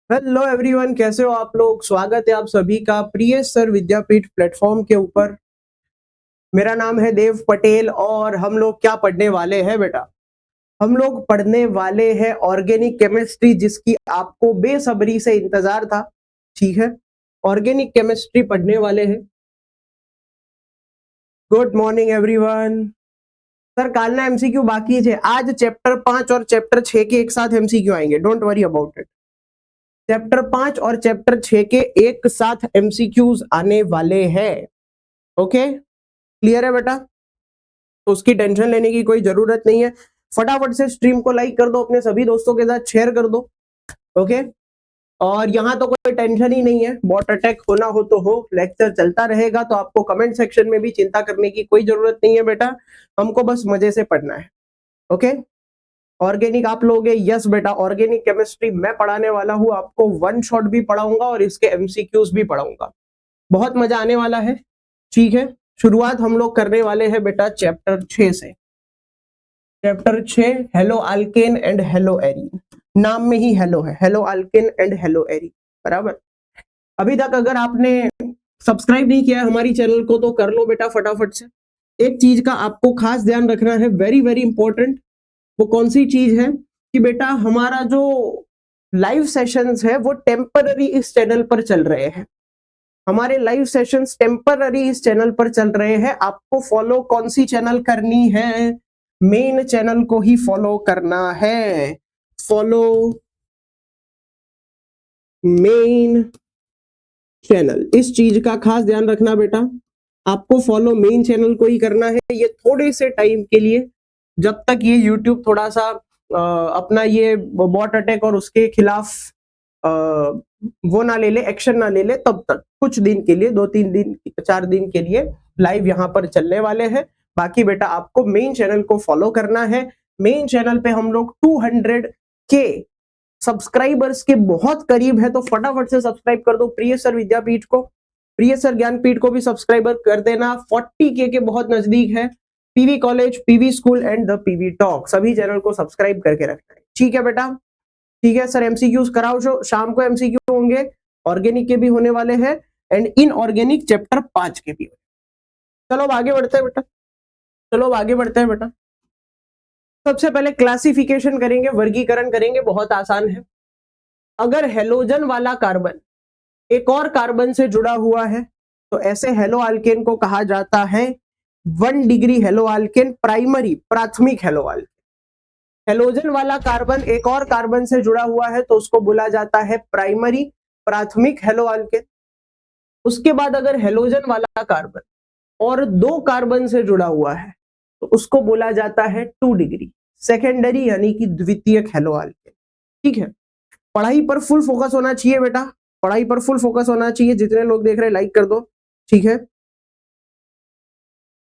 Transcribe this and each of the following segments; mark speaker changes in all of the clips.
Speaker 1: Hello everyone, कैसे हो आप लोग। स्वागत है आप सभी का प्रिय सर विद्यापीठ प्लेटफॉर्म के ऊपर। मेरा नाम है देव पटेल और हम लोग क्या पढ़ने वाले हैं बेटा। हम लोग पढ़ने वाले हैं ऑर्गेनिक केमिस्ट्री, जिसकी आपको बेसब्री से इंतजार था। ठीक है, ऑर्गेनिक केमिस्ट्री पढ़ने वाले हैं। Good morning everyone. Sir Kalna MCQ बाकी है। आज चैप्टर 5 और चैप्टर 6 के एक साथ एमसीक्यू आएंगे, don't worry about it. Chapter 5 और चैप्टर 6 के एक साथ एमसीक्यूज आने वाले हैं। ओके, क्लियर है बेटा, तो उसकी टेंशन लेने की कोई जरूरत नहीं है। फटाफट से स्ट्रीम को लाइक कर दो, अपने सभी दोस्तों के साथ शेयर कर दो। ओके, और यहाँ तो कोई टेंशन ही नहीं है, बॉट अटैक होना हो तो हो, लेक्चर चलता रहेगा, तो आपको कमेंट सेक्शन में भी चिंता करने की कोई जरूरत नहीं है बेटा। हमको बस मजे से पढ़ना है। ओके, ऑर्गेनिक आप लोगे? यस बेटा, ऑर्गेनिक केमिस्ट्री मैं पढ़ाने वाला हूँ आपको। वन शॉट भी पढ़ाऊंगा और इसके एमसीक्यूज भी पढ़ाऊंगा। बहुत मजा आने वाला है। ठीक है, शुरुआत हम लोग करने वाले हैं बेटा चैप्टर 6 से। Chapter 6 hello alkane and hello arene. नाम में ही हेलो है, haloalkane and hello arene, बराबर। अभी तक अगर आपने सब्सक्राइब नहीं किया है हमारी चैनल को तो कर लो बेटा फटाफट से। एक चीज का आपको खास ध्यान रखना है, वेरी वेरी इंपॉर्टेंट। वो कौन सी चीज है कि बेटा हमारा जो लाइव सेशंस है वो टेम्पररी इस चैनल पर चल रहे हैं। हमारे लाइव सेशंस टेम्पररी इस चैनल पर चल रहे हैं। आपको फॉलो कौन सी चैनल करनी है? मेन चैनल को ही फॉलो करना है। फॉलो मेन चैनल, इस चीज का खास ध्यान रखना बेटा। आपको फॉलो मेन चैनल को ही करना है। ये थोड़े से टाइम के लिए, जब तक ये YouTube थोड़ा सा अपना ये बॉट अटैक और उसके खिलाफ वो ना ले ले, एक्शन ना ले ले, तब तक कुछ दिन के लिए, 2-3 दिन 4 दिन के लिए लाइव यहाँ पर चलने वाले हैं। बाकी बेटा आपको मेन चैनल को फॉलो करना है। मेन चैनल पे हम लोग 200 के सब्सक्राइबर्स के बहुत करीब है, तो फटाफट से सब्सक्राइब कर दो प्रिय सर विद्यापीठ को। प्रिय सर ज्ञानपीठ को भी सब्सक्राइबर कर देना। 40K के बहुत नजदीक है। PV college, PV school and the PV talk, सभी चैनल को सब्सक्राइब करके रखना है। ठीक है बेटा, ठीक है सर। एमसीक्यूज कराओ, जो शाम को एमसीक्यू होंगे, ऑर्गेनिक के भी होने वाले हैं एंड इन ऑर्गेनिक चैप्टर 5 के भी। चलो अब आगे बढ़ते हैं बेटा, चलो अब आगे बढ़ते हैं बेटा। सबसे पहले क्लासिफिकेशन करेंगे, वर्गीकरण करेंगे, बहुत आसान है। अगर हेलोजन वाला कार्बन एक और कार्बन से जुड़ा हुआ है तो ऐसे हेलो अल्केन को कहा जाता है 1 डिग्री हेलो अल्केन, प्राइमरी, प्राथमिक हेलो अल्केन। हेलोजन वाला कार्बन एक और कार्बन से जुड़ा हुआ है तो उसको बोला जाता है प्राइमरी, प्राथमिक हेलो अल्केन। उसके बाद अगर हेलोजन वाला कार्बन और 2 कार्बन से जुड़ा हुआ है तो उसको बोला जाता है 2 डिग्री, सेकेंडरी यानी कि द्वितीयक हेलो अल्केन। ठीक है, पढ़ाई पर फुल फोकस होना चाहिए बेटा, पढ़ाई पर फुल फोकस होना चाहिए। जितने लोग देख रहे हैं लाइक कर दो। ठीक है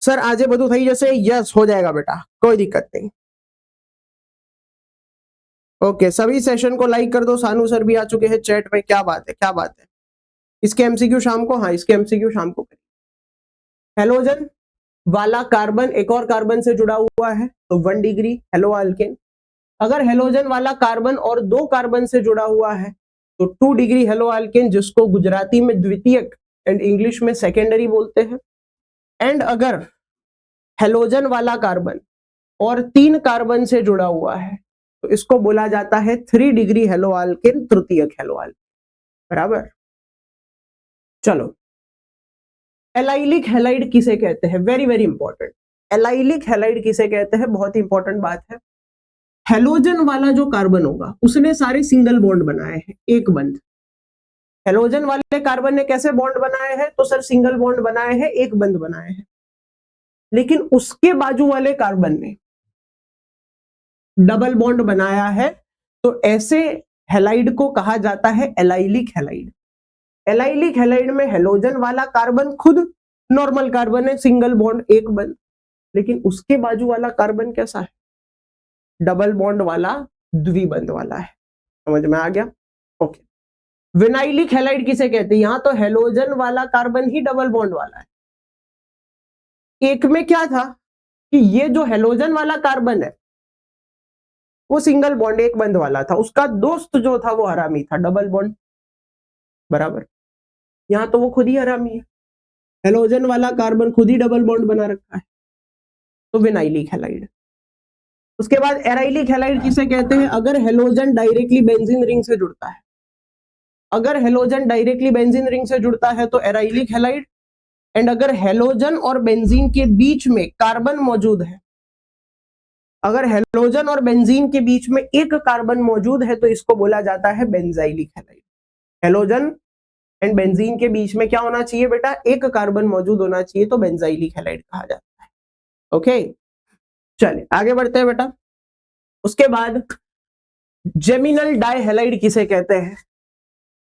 Speaker 1: सर, आजे बधु थई जैसे? यस, हो जाएगा बेटा, कोई दिक्कत नहीं। ओके, सभी सेशन को लाइक कर दो। सानू सर भी आ चुके हैं चैट में, क्या बात है, क्या बात है। इसके एमसीक्यू शाम को, हाँ इसके एमसीक्यू शाम को। हेलोजन वाला कार्बन एक और कार्बन से जुड़ा हुआ है तो 1 डिग्री हेलो अल्केन। अगर हेलोजन वाला कार्बन और 2 कार्बन से जुड़ा हुआ है तो 2 डिग्री हेलो अल्केन, जिसको गुजराती में द्वितीयक एंड इंग्लिश में सेकेंडरी बोलते हैं। एंड अगर हेलोजन वाला कार्बन और 3 कार्बन से जुड़ा हुआ है तो इसको बोला जाता है 3 डिग्री हेलो अल्केन, तृतीयक हेलो अल्केन, बराबर। चलो, एलाइलिक हैलाइड किसे कहते हैं? Very very important. Allylic halide किसे कहते हैं? बहुत ही इंपॉर्टेंट बात है। हेलोजन वाला जो कार्बन होगा उसने सारे सिंगल बॉन्ड बनाए हैं, एक बंद। हेलोजन वाले कार्बन ने कैसे बॉन्ड बनाए हैं? तो सर सिंगल बॉन्ड बनाए हैं, एक बंद बनाए हैं। लेकिन उसके बाजू वाले कार्बन ने डबल बॉन्ड बनाया है, तो ऐसे हैलाइड को कहा जाता है एलाइलिक हैलाइड। एलाइलिक हैलाइड में हेलोजन वाला कार्बन खुद नॉर्मल कार्बन है, सिंगल बॉन्ड एक बंद, लेकिन उसके बाजू वाला कार्बन कैसा है? डबल बॉन्ड वाला, द्विबंध वाला है। समझ में आ गया? ओके। विनाइलिक हैलाइड किसे कहते हैं? यहां तो हेलोजन वाला कार्बन ही डबल बॉन्ड वाला है, एक में क्या था कि ये जो हेलोजन वाला कार्बन है वो सिंगल बॉन्ड एक बंद वाला था, उसका दोस्त जो था वो हरामी था, डबल बॉन्ड, बराबर। यहां तो वो खुद ही हरामी है, हेलोजन वाला कार्बन खुद ही डबल बॉन्ड बना रखा है, तो विनाइलिक हैलाइड। उसके बाद एराइलिक हैलाइड किसे कहते हैं? अगर हेलोजन डायरेक्टली बेंजीन रिंग से जुड़ता है, अगर हेलोजन डायरेक्टली बेंजीन रिंग से जुड़ता है तो एराइलिक हैलाइड, एंड अगर हेलोजन और बेंजीन के बीच में कार्बन मौजूद है, अगर हेलोजन और बेंजीन के बीच में एक कार्बन मौजूद है तो इसको बोला जाता है benzylic halide. Halogen and benzene के बीच में क्या होना चाहिए बेटा? एक कार्बन मौजूद होना चाहिए, तो बेंजाइलिक हैलाइड कहा जाता है। ओके, चलिए आगे बढ़ते हैं बेटा। उसके बाद जेमिनल डाइहैलाइड किसे कहते हैं?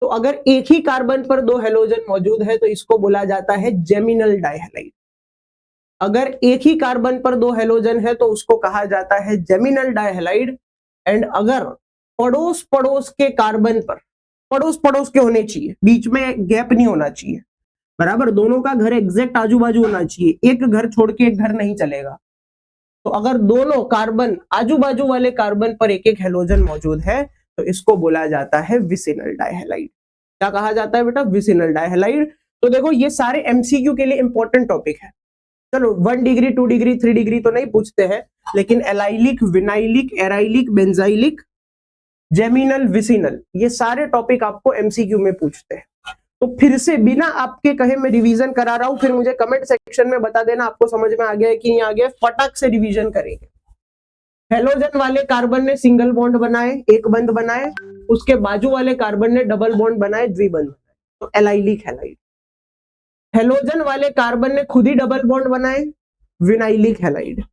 Speaker 1: तो अगर एक ही कार्बन पर दो हेलोजन मौजूद है तो इसको बोला जाता है जेमिनल डाइहैलाइड। अगर एक ही कार्बन पर दो हेलोजन है तो उसको कहा जाता है जेमिनल डाइहैलाइड। एंड अगर पड़ोस पड़ोस के कार्बन पर, पड़ोस पड़ोस के होने चाहिए, बीच में गैप नहीं होना चाहिए, बराबर, दोनों का घर एग्जैक्ट आजू बाजू होना चाहिए, एक घर छोड़ के एक घर नहीं चलेगा। तो अगर दोनों कार्बन आजू बाजू वाले कार्बन पर एक एक हेलोजन मौजूद है तो इसको बोला जाता है विसिनल डाइहैलाइड। क्या कहा जाता है बेटा? विसिनल डाइहैलाइड। तो देखो ये सारे एमसीक्यू के लिए इंपॉर्टेंट टॉपिक है। चलो 1 डिग्री 2 डिग्री 3 डिग्री तो नहीं पूछते हैं, लेकिन allylic, vinylic, arylic, benzylic, geminal, vicinal, ये सारे टॉपिक आपको एमसीक्यू में पूछते हैं। तो फिर से बिना आपके कहे मैं रिवीजन करा रहा हूं, फिर मुझे कमेंट सेक्शन में बता देना आपको समझ में आ गया है कि नहीं आ गया। फटाक से रिवीजन करेंगे। हेलोजन वाले कार्बन ने सिंगल बॉन्ड बनाए, एक बंद बनाए, उसके बाजू वाले कार्बन ने डबल बॉन्ड बनाए, द्विबंध बनाए, तो एलाइलिक हैलाइड। हेलोजन वाले कार्बन ने खुद ही डबल बॉन्ड बनाए, विनाइलिक हैलाइड।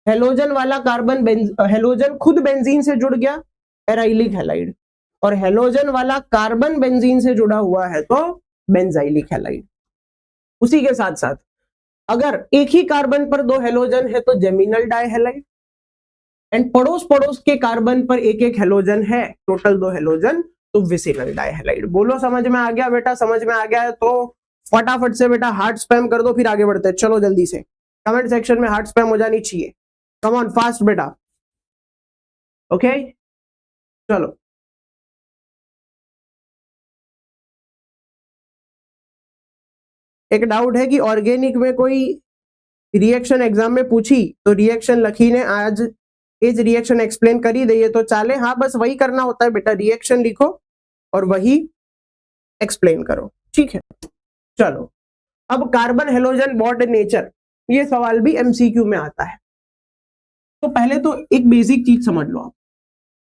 Speaker 1: हेलोजन वाला कार्बन हेलोजन खुद बेंजीन से जुड़ गया, एराइलिक हैलाइड। और हेलोजन वाला कार्बन बेंजीन से जुड़ा हुआ है तो बेंजाइलिक हैलाइड। उसी के साथ साथ अगर एक ही कार्बन पर दो हेलोजन है तो जेमिनल डाइहैलाइड, एंड पड़ोस पड़ोस के कार्बन पर एक एक हेलोजन है, टोटल दो हेलोजन, तो विसिनल डाइहैलाइड। बोलो समझ में आ गया बेटा? समझ में आ गया है तो फटाफट से बेटा हार्ट स्पैम कर दो, फिर आगे बढ़ते हैं। चलो जल्दी से कमेंट सेक्शन में हार्ट स्पैम हो जानी चाहिए। कम ऑन फास्ट बेटा। ओके चलो एक डाउट है कि ऑर्गेनिक में कोई रिएक्शन एग्जाम में पूछी तो रिएक्शन लखी ने आज इस रिएक्शन एक्सप्लेन कर ही दी तो चाले। हाँ बस वही करना होता है बेटा, रिएक्शन लिखो और वही एक्सप्लेन करो, ठीक है। चलो अब कार्बन हेलोजन बॉन्ड नेचर, ये सवाल भी एमसीक्यू में आता है। तो पहले तो एक बेसिक चीज समझ लो आप,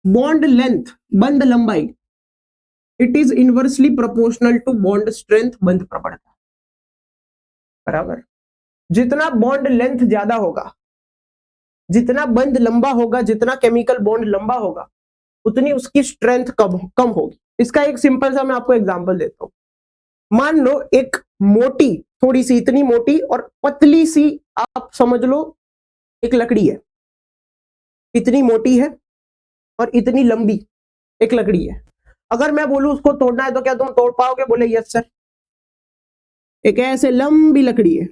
Speaker 1: बॉन्ड लेंथ, बंध लंबाई, it is inversely proportional to bond strength, बंध प्रबलता, बराबर। जितना बॉन्ड लेंथ ज्यादा होगा, जितना बंध लंबा होगा, जितना केमिकल बॉन्ड लंबा होगा, उतनी उसकी स्ट्रेंथ कम होगी। इसका एक सिंपल सा मैं आपको एग्जांपल देता हूं। मान लो एक मोटी, थोड़ी सी, इतनी मोटी और पतली सी, आप समझ लो एक लकड़ी है, इतनी मोटी है और इतनी लंबी एक लकड़ी है। अगर मैं बोलूं उसको तोड़ना है तो क्या तुम तोड़ पाओगे? बोले यस सर। एक ऐसे लंबी लकड़ी है,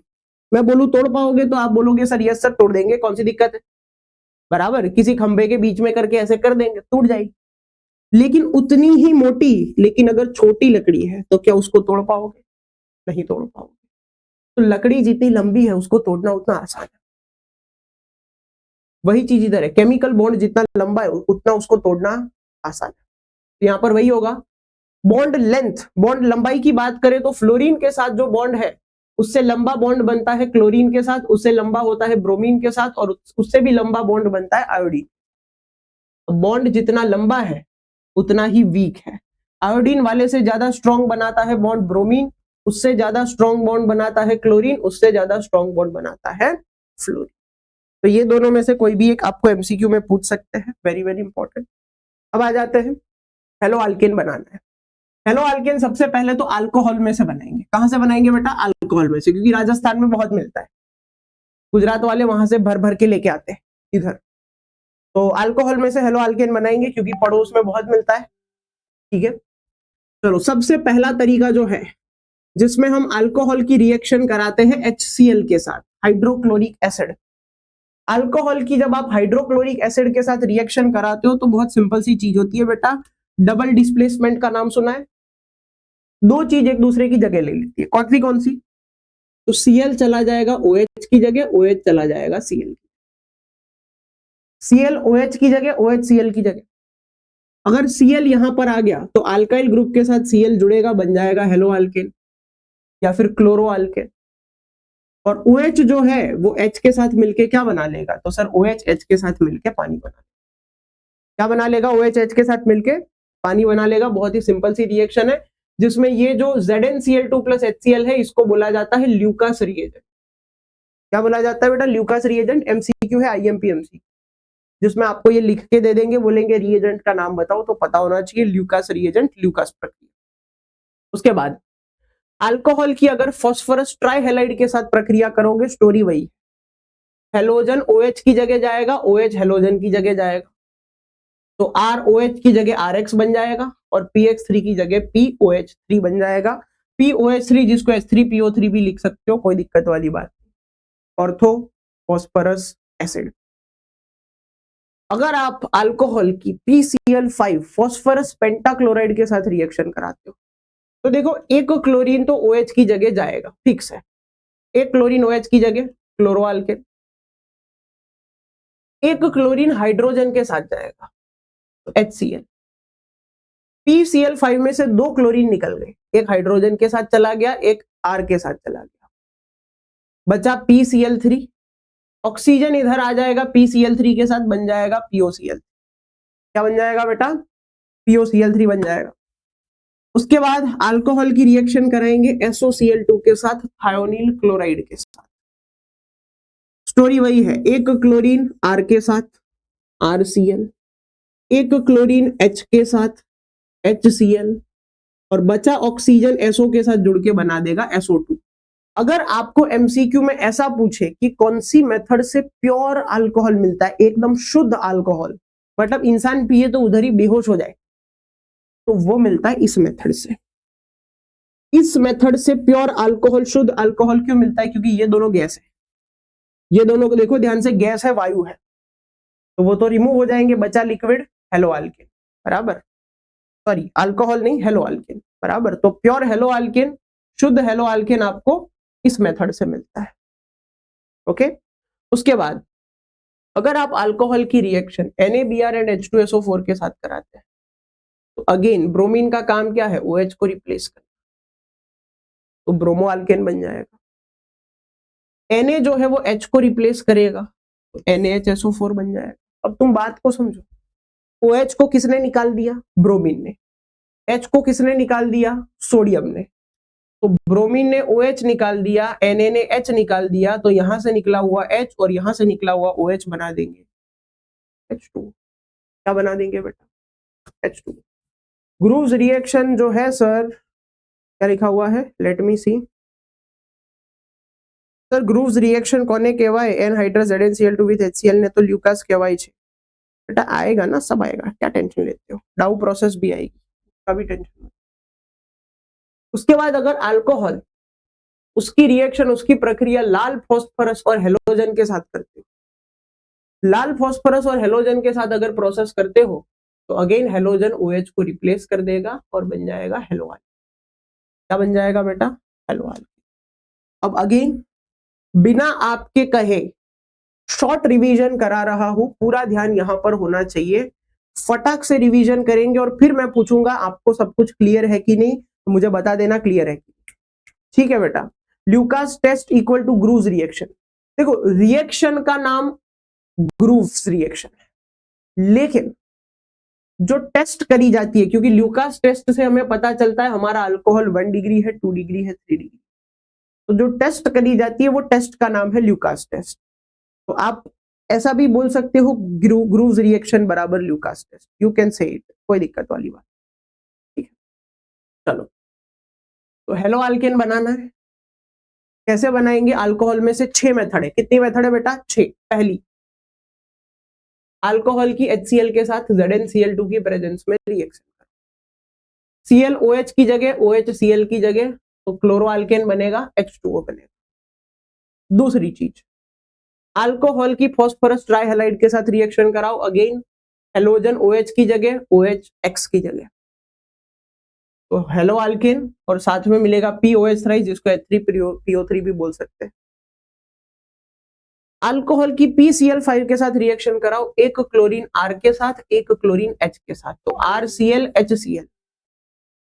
Speaker 1: मैं बोलूं तोड़ पाओगे तो आप बोलोगे सर यस सर तोड़ देंगे, कौन सी दिक्कत है, बराबर। किसी खंबे के बीच में करके ऐसे कर देंगे, टूट जाएगी। लेकिन उतनी ही मोटी, लेकिन अगर छोटी लकड़ी है तो क्या उसको तोड़ पाओगे? नहीं तोड़ पाओगे। तो लकड़ी जितनी लंबी है उसको तोड़ना उतना आसान है। वही चीज इधर है, केमिकल बॉन्ड जितना लंबा है उतना उसको तोड़ना आसान है। तो यहां पर वही होगा। बॉन्ड लेंथ, बॉन्ड लंबाई की बात करें तो फ्लोरीन के साथ जो बॉन्ड है उससे लंबा बॉन्ड बनता है क्लोरीन के साथ, उससे लंबा होता है ब्रोमीन के साथ, और उससे भी लंबा बॉन्ड बनता है आयोडीन। बॉन्ड जितना लंबा है उतना ही वीक है। आयोडीन वाले से ज्यादा स्ट्रॉन्ग बनाता है बॉन्ड ब्रोमीन, उससे ज्यादा स्ट्रॉन्ग बॉन्ड बनाता है क्लोरीन, उससे ज्यादा स्ट्रॉन्ग बॉन्ड बनाता है फ्लोरीन। तो ये दोनों में से कोई भी एक आपको एमसीक्यू में पूछ सकते हैं, वेरी वेरी इंपॉर्टेंट। अब आ जाते हैं, हेलो अल्केन बनाना है। हेलो अल्केन सबसे पहले तो अल्कोहल में से बनाएंगे। कहां से बनाएंगे बेटा? अल्कोहल में से, क्योंकि राजस्थान में बहुत मिलता है, गुजरात वाले वहां से भर भर के लेके आते हैं इधर। तो अल्कोहल में से हेलो अल्केन बनाएंगे क्योंकि पड़ोस में बहुत मिलता है, ठीक है। चलो सबसे पहला तरीका जो है जिसमें हम अल्कोहल की रिएक्शन कराते हैं HCl के साथ, हाइड्रोक्लोरिक एसिड। अल्कोहल की जब आप हाइड्रोक्लोरिक एसिड के साथ रिएक्शन कराते हो तो बहुत सिंपल सी चीज होती है बेटा, डबल डिस्प्लेसमेंट का नाम सुना है? दो चीज एक दूसरे की जगह ले लेती है, कौन सी? तो Cl चला जाएगा OH की जगह, OH चला जाएगा Cl, Cl OH की जगह, OH Cl की जगह। अगर Cl यहां पर आ गया तो अल्काइल ग्रुप के साथ Cl जुड़ेगा, बन जाएगा हेलो अल्केन या फिर क्लोरो अल्केन। और OH जो है वो H के साथ मिलके क्या बना लेगा? तो सर OH H के साथ मिलके पानी बना, क्या बना लेगा? OH H के साथ मिलके पानी बना लेगा। बहुत ही सिंपल सी रिएक्शन है, जिसमें ये जो ZnCl2 प्लस HCl है इसको बोला जाता है ल्यूकास रिएजेंट। क्या बोला जाता है बेटा? Lucas reagent. MCQ है IMP MCQ, जिसमें आपको ये लिख के दे देंगे, बोलेंगे रिएजेंट का नाम बताओ, तो पता होना चाहिए ल्यूकास रिएजेंट, ल्यूकास प्रक्रिया। उसके बाद अल्कोहल की अगर फास्फोरस ट्राइहेलाइड के साथ प्रक्रिया करोगे, स्टोरी वही, हेलोजन OH की जगह जाएगा, OH हेलोजन की जगह जाएगा, तो ROH की जगह RX बन जाएगा और PX3 की जगह POH3 बन जाएगा। POH3 जिसको H3PO3 भी लिख सकते हो, कोई दिक्कत वाली बात नहीं, ऑर्थो फास्फोरस एसिड। अगर आप अल्कोहल की PCl5 फास्फोरस पेंटाक्लोराइड के साथ रिएक्शन कराते हो तो देखो, एक क्लोरीन तो OH की जगह जाएगा, फिक्स है, एक क्लोरीन OH की जगह क्लोरो अल्केन, एक क्लोरीन हाइड्रोजन के साथ जाएगा तो HCl। PCl5 में से दो क्लोरीन निकल गए, एक हाइड्रोजन के साथ चला गया, एक R के साथ चला गया, बचा PCl3। ऑक्सीजन इधर आ जाएगा, PCl3 के साथ बन जाएगा POCl। क्या बन जाएगा बेटा? POCl3 बन जाएगा। उसके बाद अल्कोहल की रिएक्शन कराएंगे SOCl2 के साथ थायोनील क्लोराइड के साथ। स्टोरी वही है, एक क्लोरीन R के साथ RCl, एक क्लोरीन H के साथ HCl, और बचा ऑक्सीजन SO के साथ जुड़ के बना देगा SO2। अगर आपको MCQ में ऐसा पूछे कि कौन सी मेथड से प्योर अल्कोहल मिलता है, एकदम शुद्ध अल्कोहल, मतलब इंसान पिए तो उधर ही बेहोश हो जाए, तो वो मिलता है इस मेथड से। इस मेथड से प्योर अल्कोहल, शुद्ध अल्कोहल क्यों मिलता है? क्योंकि ये दोनों गैस है, ये दोनों को देखो ध्यान से, गैस है, वायु है, तो वो तो रिमूव हो जाएंगे, बचा लिक्विड हेलो अल्केन, बराबर, सॉरी अल्कोहल नहीं, हेलो अल्केन, बराबर। तो प्योर हेलो अल्केन, शुद्ध हेलो अल्केन आपको इस मेथड से मिलता है। ओके। उसके बाद अगर आप अल्कोहल की रिएक्शन NaBr एंड H2SO4 के साथ कराते हैं तो अगेन ब्रोमीन का काम क्या है? OH को रिप्लेस करना, तो ब्रोमो अल्केन बन जाएगा। Na जो है वो H को रिप्लेस करेगा तो NaHSO4 बन जाएगा। अब तुम बात को समझो, OH को किसने निकाल दिया? ब्रोमीन ने। H को किसने निकाल दिया? सोडियम ने। तो ब्रोमीन ने OH निकाल दिया, Na ने H निकाल दिया, तो यहां से निकला हुआ H और यहां से निकला हुआ OH बना देंगे H2। क्या बना देंगे बेटा? H2। ग्रूव्स रिएक्शन जो है सर, क्या लिखा हुआ है? लेट मी सी सर, ग्रूव्स रिएक्शन कोने कહેવાય? एनहाइड्रस ZnCl2 विथ HCl ने तो ल्यूकास कહેવાય છે बेटा। आएगा ना, सब आएगा, क्या टेंशन लेते हो? डाउ प्रोसेस भी आएगी, कभी टेंशन मत। उसके बाद अगर अल्कोहल, उसकी रिएक्शन, उसकी प्रक्रिया लाल फास्फोरस और हेलोजन के साथ करते हो, लाल फास्फोरस और हेलोजन के साथ अगर प्रोसेस करते हो तो अगेन हेलोजन OH को रिप्लेस कर देगा और बन जाएगा हेलो अल्केन। क्या बन जाएगा बेटा? Hello alkane. अब अगेन बिना आपके कहे शॉर्ट रिवीजन करा रहा हूं, पूरा ध्यान यहां पर होना चाहिए, फटाक से रिवीजन करेंगे और फिर मैं पूछूंगा आपको सब कुछ क्लियर है कि नहीं, तो मुझे बता देना क्लियर है कि, ठीक है बेटा। Lucas test equal to Groves reaction. देखो, रिएक्शन का नाम ग्रूव्स रिएक्शन है, लेकिन जो टेस्ट करी जाती है, क्योंकि ल्यूकास टेस्ट से हमें पता चलता है हमारा अल्कोहल 1 डिग्री है, 2 डिग्री है, 3 डिग्री, तो जो टेस्ट करी जाती है वो टेस्ट का नाम है ल्यूकास टेस्ट। तो आप ऐसा भी बोल सकते हो, ग्रूव्स रिएक्शन बराबर Lucas test, you can say it, कोई दिक्कत वाली बात, ठीक है। चलो, तो हेलो अल्केन बनाना है, कैसे बनाएंगे? अल्कोहल में से 6 मेथड है। कितनी मेथड है बेटा? 6। पहली, अल्कोहल की HCl के साथ ZnCl2 की प्रेजेंस में रिएक्शन, Cl OH की जगह, OH Cl की जगह, तो क्लोरो अल्केन बनेगा, H2O बनेगा। दूसरी चीज, अल्कोहल की फॉस्फोरस ट्राइहैलाइड के साथ रिएक्शन कराओ, अगेन हेलोजन OH की जगह OH X की जगह, तो हेलो अल्केन और साथ में मिलेगा POH थ्राइस, जिसको H3PO3 भी बोल सकते हैं। अल्कोहल की PCl5 के साथ रिएक्शन कराओ, एक क्लोरीन R के साथ, एक क्लोरीन H के साथ, तो RCl HCl,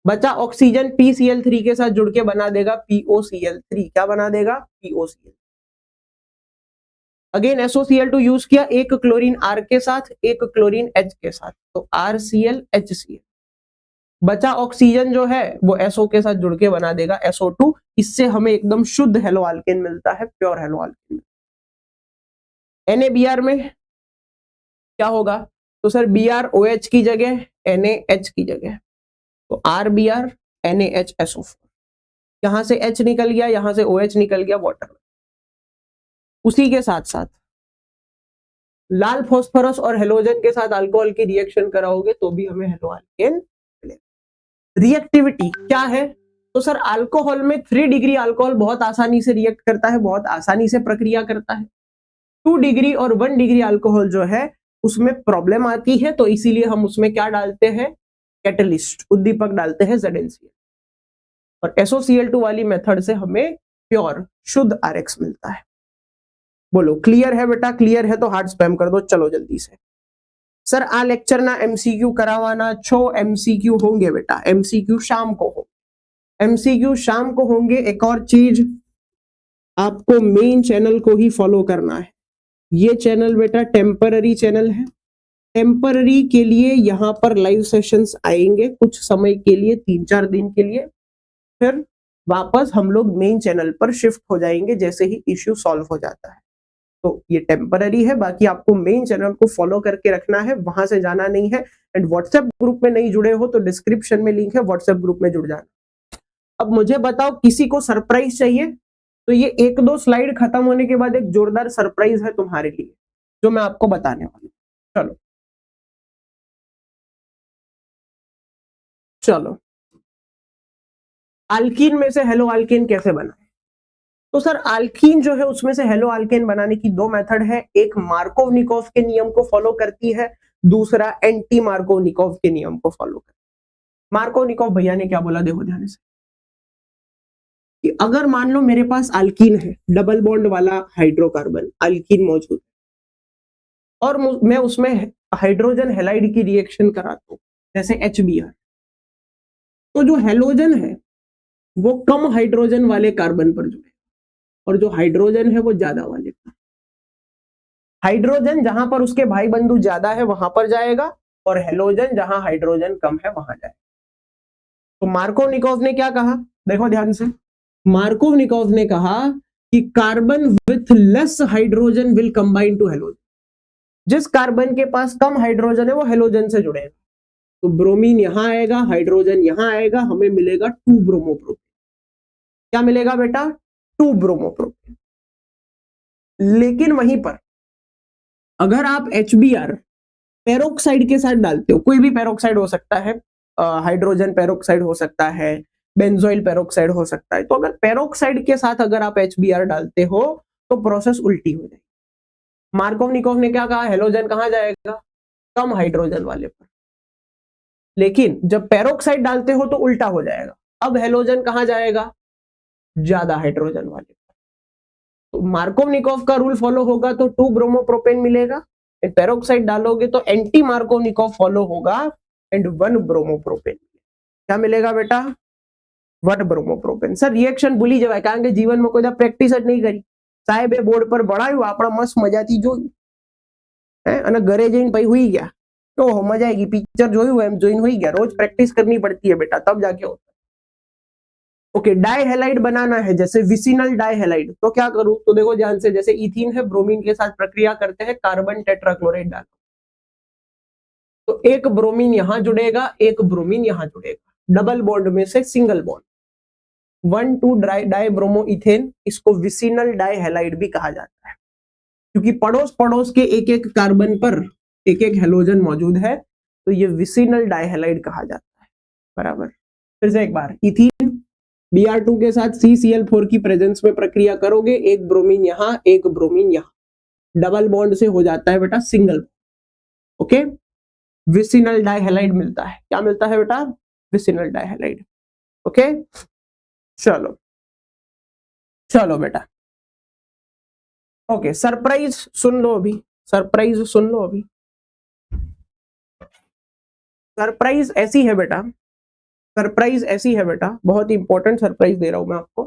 Speaker 1: बचा ऑक्सीजन PCl3 के साथ जुड़ के बना देगा POCl3, क्या बना देगा POCl। अगेन SOCl2 यूज किया, एक क्लोरीन R के साथ, एक क्लोरीन H के साथ, तो RCl HCl, बचा ऑक्सीजन जो है वो SO के साथ जुड़ के बना देगा SO2, इससे हमें एकदम शुद्ध हेलो अल्केन मिलता है, प्योर हेलो अल्केन। NaBr में क्या होगा, तो सर Br OH की जगह NaH की जगह, तो RBr NaHSO4, यहां से H निकल गया, यहां से OH निकल गया वाटर में। उसी के साथ साथ लाल फॉस्फोरस और हेलोजन के साथ अल्कोहल की रिएक्शन कराओगे तो भी हमें हेलो अल्केन मिलेगा। रिएक्टिविटी क्या है, तो सर अल्कोहल में 3 डिग्री अल्कोहल बहुत आसानी से रिएक्ट करता है, बहुत आसानी से प्रक्रिया करता है। 2 डिग्री और 1 डिग्री अल्कोहल जो है उसमें प्रॉब्लम आती है, तो इसीलिए हम उसमें क्या डालते हैं, कैटलिस्ट उद्दीपक डालते हैं ZnCl, और SOCl2 वाली मेथड से हमें प्योर शुद्ध RX मिलता है। बोलो क्लियर है बेटा, क्लियर है तो हार्ट स्पैम कर दो, चलो जल्दी से। सर आ लेक्चर ना MCQ करावाना छो, MCQ होंगे बेटा, MCQ शाम को हो, MCQ शाम को होंगे। एक और चीज, आपको मेन चैनल को ही फॉलो करना है। ये चैनल बेटा टेम्पररी चैनल है, टेम्पररी के लिए यहाँ पर लाइव सेशंस आएंगे कुछ समय के लिए, 3-4 दिन के लिए, फिर वापस हम लोग मेन चैनल पर शिफ्ट हो जाएंगे जैसे ही इश्यू सॉल्व हो जाता है। तो ये टेम्पररी है, बाकी आपको मेन चैनल को फॉलो करके रखना है, वहां से जाना नहीं है। एंड व्हाट्सएप ग्रुप में नहीं जुड़े हो तो डिस्क्रिप्शन में लिंक है, व्हाट्सएप ग्रुप में जुड़ जाना। अब मुझे बताओ किसी को सरप्राइज चाहिए, तो ये 1-2 स्लाइड खत्म होने के बाद एक जोरदार सरप्राइज है तुम्हारे लिए जो मैं आपको बताने वाला हूं। चलो चलो, अल्कीन में से हेलो अल्केन कैसे बनाए, तो सर अल्कीन जो है उसमें से हेलो अल्केन बनाने की 2 मेथड है, एक मार्कोवनिकोव के नियम को फॉलो करती है, दूसरा एंटी मार्कोवनिकोव के नियम को फॉलो करती है। मार्कोवनिकोव भैया ने क्या बोला, देखो ध्यान से, कि अगर मान लो मेरे पास अल्कीन है, डबल बॉन्ड वाला हाइड्रोकार्बन अल्कीन मौजूद, और मैं उसमें हाइड्रोजन हैलाइड की रिएक्शन कराता हूं जैसे HBr, तो जो हेलोजन है वो कम हाइड्रोजन वाले कार्बन पर जुड़े और जो हाइड्रोजन है वो ज्यादा वाले पर। हाइड्रोजन जहां पर उसके भाई बंधु ज्यादा है वहां पर जाएगा, और हेलोजन जहां हाइड्रोजन कम है वहां जाएगा। तो मार्कोवनिकोव ने क्या कहा, देखो ध्यान से, मार्कोवनिकोव ने कहा कि carbon with less hydrogen will combine to halogen, जिस कार्बन के पास कम हाइड्रोजन है वो हेलोजन से जुड़ेगा, तो ब्रोमीन यहां आएगा, हाइड्रोजन यहां आएगा, हमें मिलेगा 2 ब्रोमोप्रोपेन। क्या मिलेगा बेटा, 2 ब्रोमोप्रोपेन। लेकिन वहीं पर अगर आप HBr पेरोक्साइड के साथ डालते हो, कोई भी पेरोक्साइड हो सकता है, हाइड्रोजन पेरोक्साइड हो सकता है, बेंजोइल पेरोक्साइड हो सकता है, तो अगर पेरोक्साइड के साथ अगर आप HBr डालते हो तो प्रोसेस उल्टी हो जाएगी। मार्कोवनिकोव ने क्या कहा, हेलोजन कहां जाएगा, कम हाइड्रोजन वाले पर, लेकिन जब पेरोक्साइड डालते हो तो उल्टा हो जाएगा, अब हेलोजन कहां जाएगा, ज्यादा हाइड्रोजन वाले पर। तो मार्कोवनिकोव का रूल फॉलो होगा तो 2 ब्रोमोप्रोपेन मिलेगा, पेरोक्साइड डालोगे तो एंटी मार्कोवनिकोव फॉलो होगा एंड 1 ब्रोमोप्रोपेन। क्या मिलेगा बेटा, 1 ब्रोमोप्रोपेन। सर रिएक्शन भूली जवाय, कारण के जीवन में कोई प्रेक्टिस ज नहीं करी, साहेबे बोर्ड पर बढ़ाયું, આપણા મસ્ત મજાથી જોયું હે અને ઘરે જઈને પછી હુઈ ગયા, તો મજા આएगी, पिक्चर જોયું એમ જોઈને હુઈ ગયા, रोज प्रैक्टिस करनी पड़ती है बेटा तब जाके होता है। ओके, डाइहैलाइड बनाना है जैसे विसिनल डाइहैलाइड, तो क्या करूं, तो देखो ध्यान से, जैसे इथीन है, ब्रोमीन के साथ प्रक्रिया करते हैं, कार्बन टेट्राक्लोराइड डालो, तो एक ब्रोमीन यहां जुड़ेगा, एक ब्रोमीन यहां जुड़ेगा, डबल बॉन्ड में से single bond, 1,2 die bromo ethane, इसको विसिनल डाइहैलाइड भी कहा जाता है, क्योंकि पड़ोस पड़ोस के एक एक कार्बन पर एक एक हेलोजन मौजूद है, तो ये विसिनल डाइहैलाइड कहा जाता है। बराबर, फिर से एक बार, इथीन Br2 के साथ CCl4 की प्रेजेंस में प्रक्रिया करोगे, एक ब्रोमीन यहां एक ब्रोमीन यहां, डबल बॉन्ड से हो जाता है बेटा सिंगल। ओके, विसिनल डाइहैलाइड मिलता है। क्या मिलता है बेटा? विसिनल डाइहैलाइड। ओके, चलो चलो बेटा। ओके, सरप्राइज सुन लो अभी, सरप्राइज सुन लो अभी। सरप्राइज ऐसी है बेटा, सरप्राइज ऐसी है बेटा, बहुत इंपॉर्टेंट सरप्राइज दे रहा हूं मैं आपको,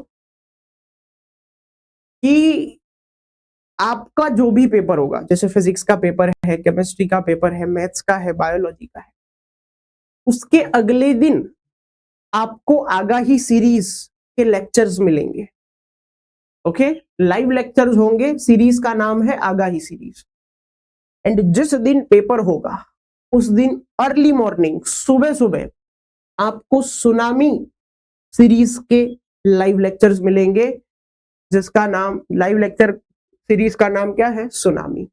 Speaker 1: कि आपका जो भी पेपर होगा, जैसे फिजिक्स का पेपर है, केमिस्ट्री का पेपर है, मैथ्स का है, बायोलॉजी का है, उसके अगले दिन आपको आगाही सीरीज के लेक्चर्स मिलेंगे। ओके, लाइव लेक्चर्स होंगे, सीरीज का नाम है आगाही सीरीज। एंड जिस दिन पेपर होगा उस दिन अर्ली मॉर्निंग, सुबह सुबह आपको सुनामी सीरीज के लाइव लेक्चर्स मिलेंगे, जिसका नाम, लाइव लेक्चर सीरीज का नाम क्या है? सुनामी।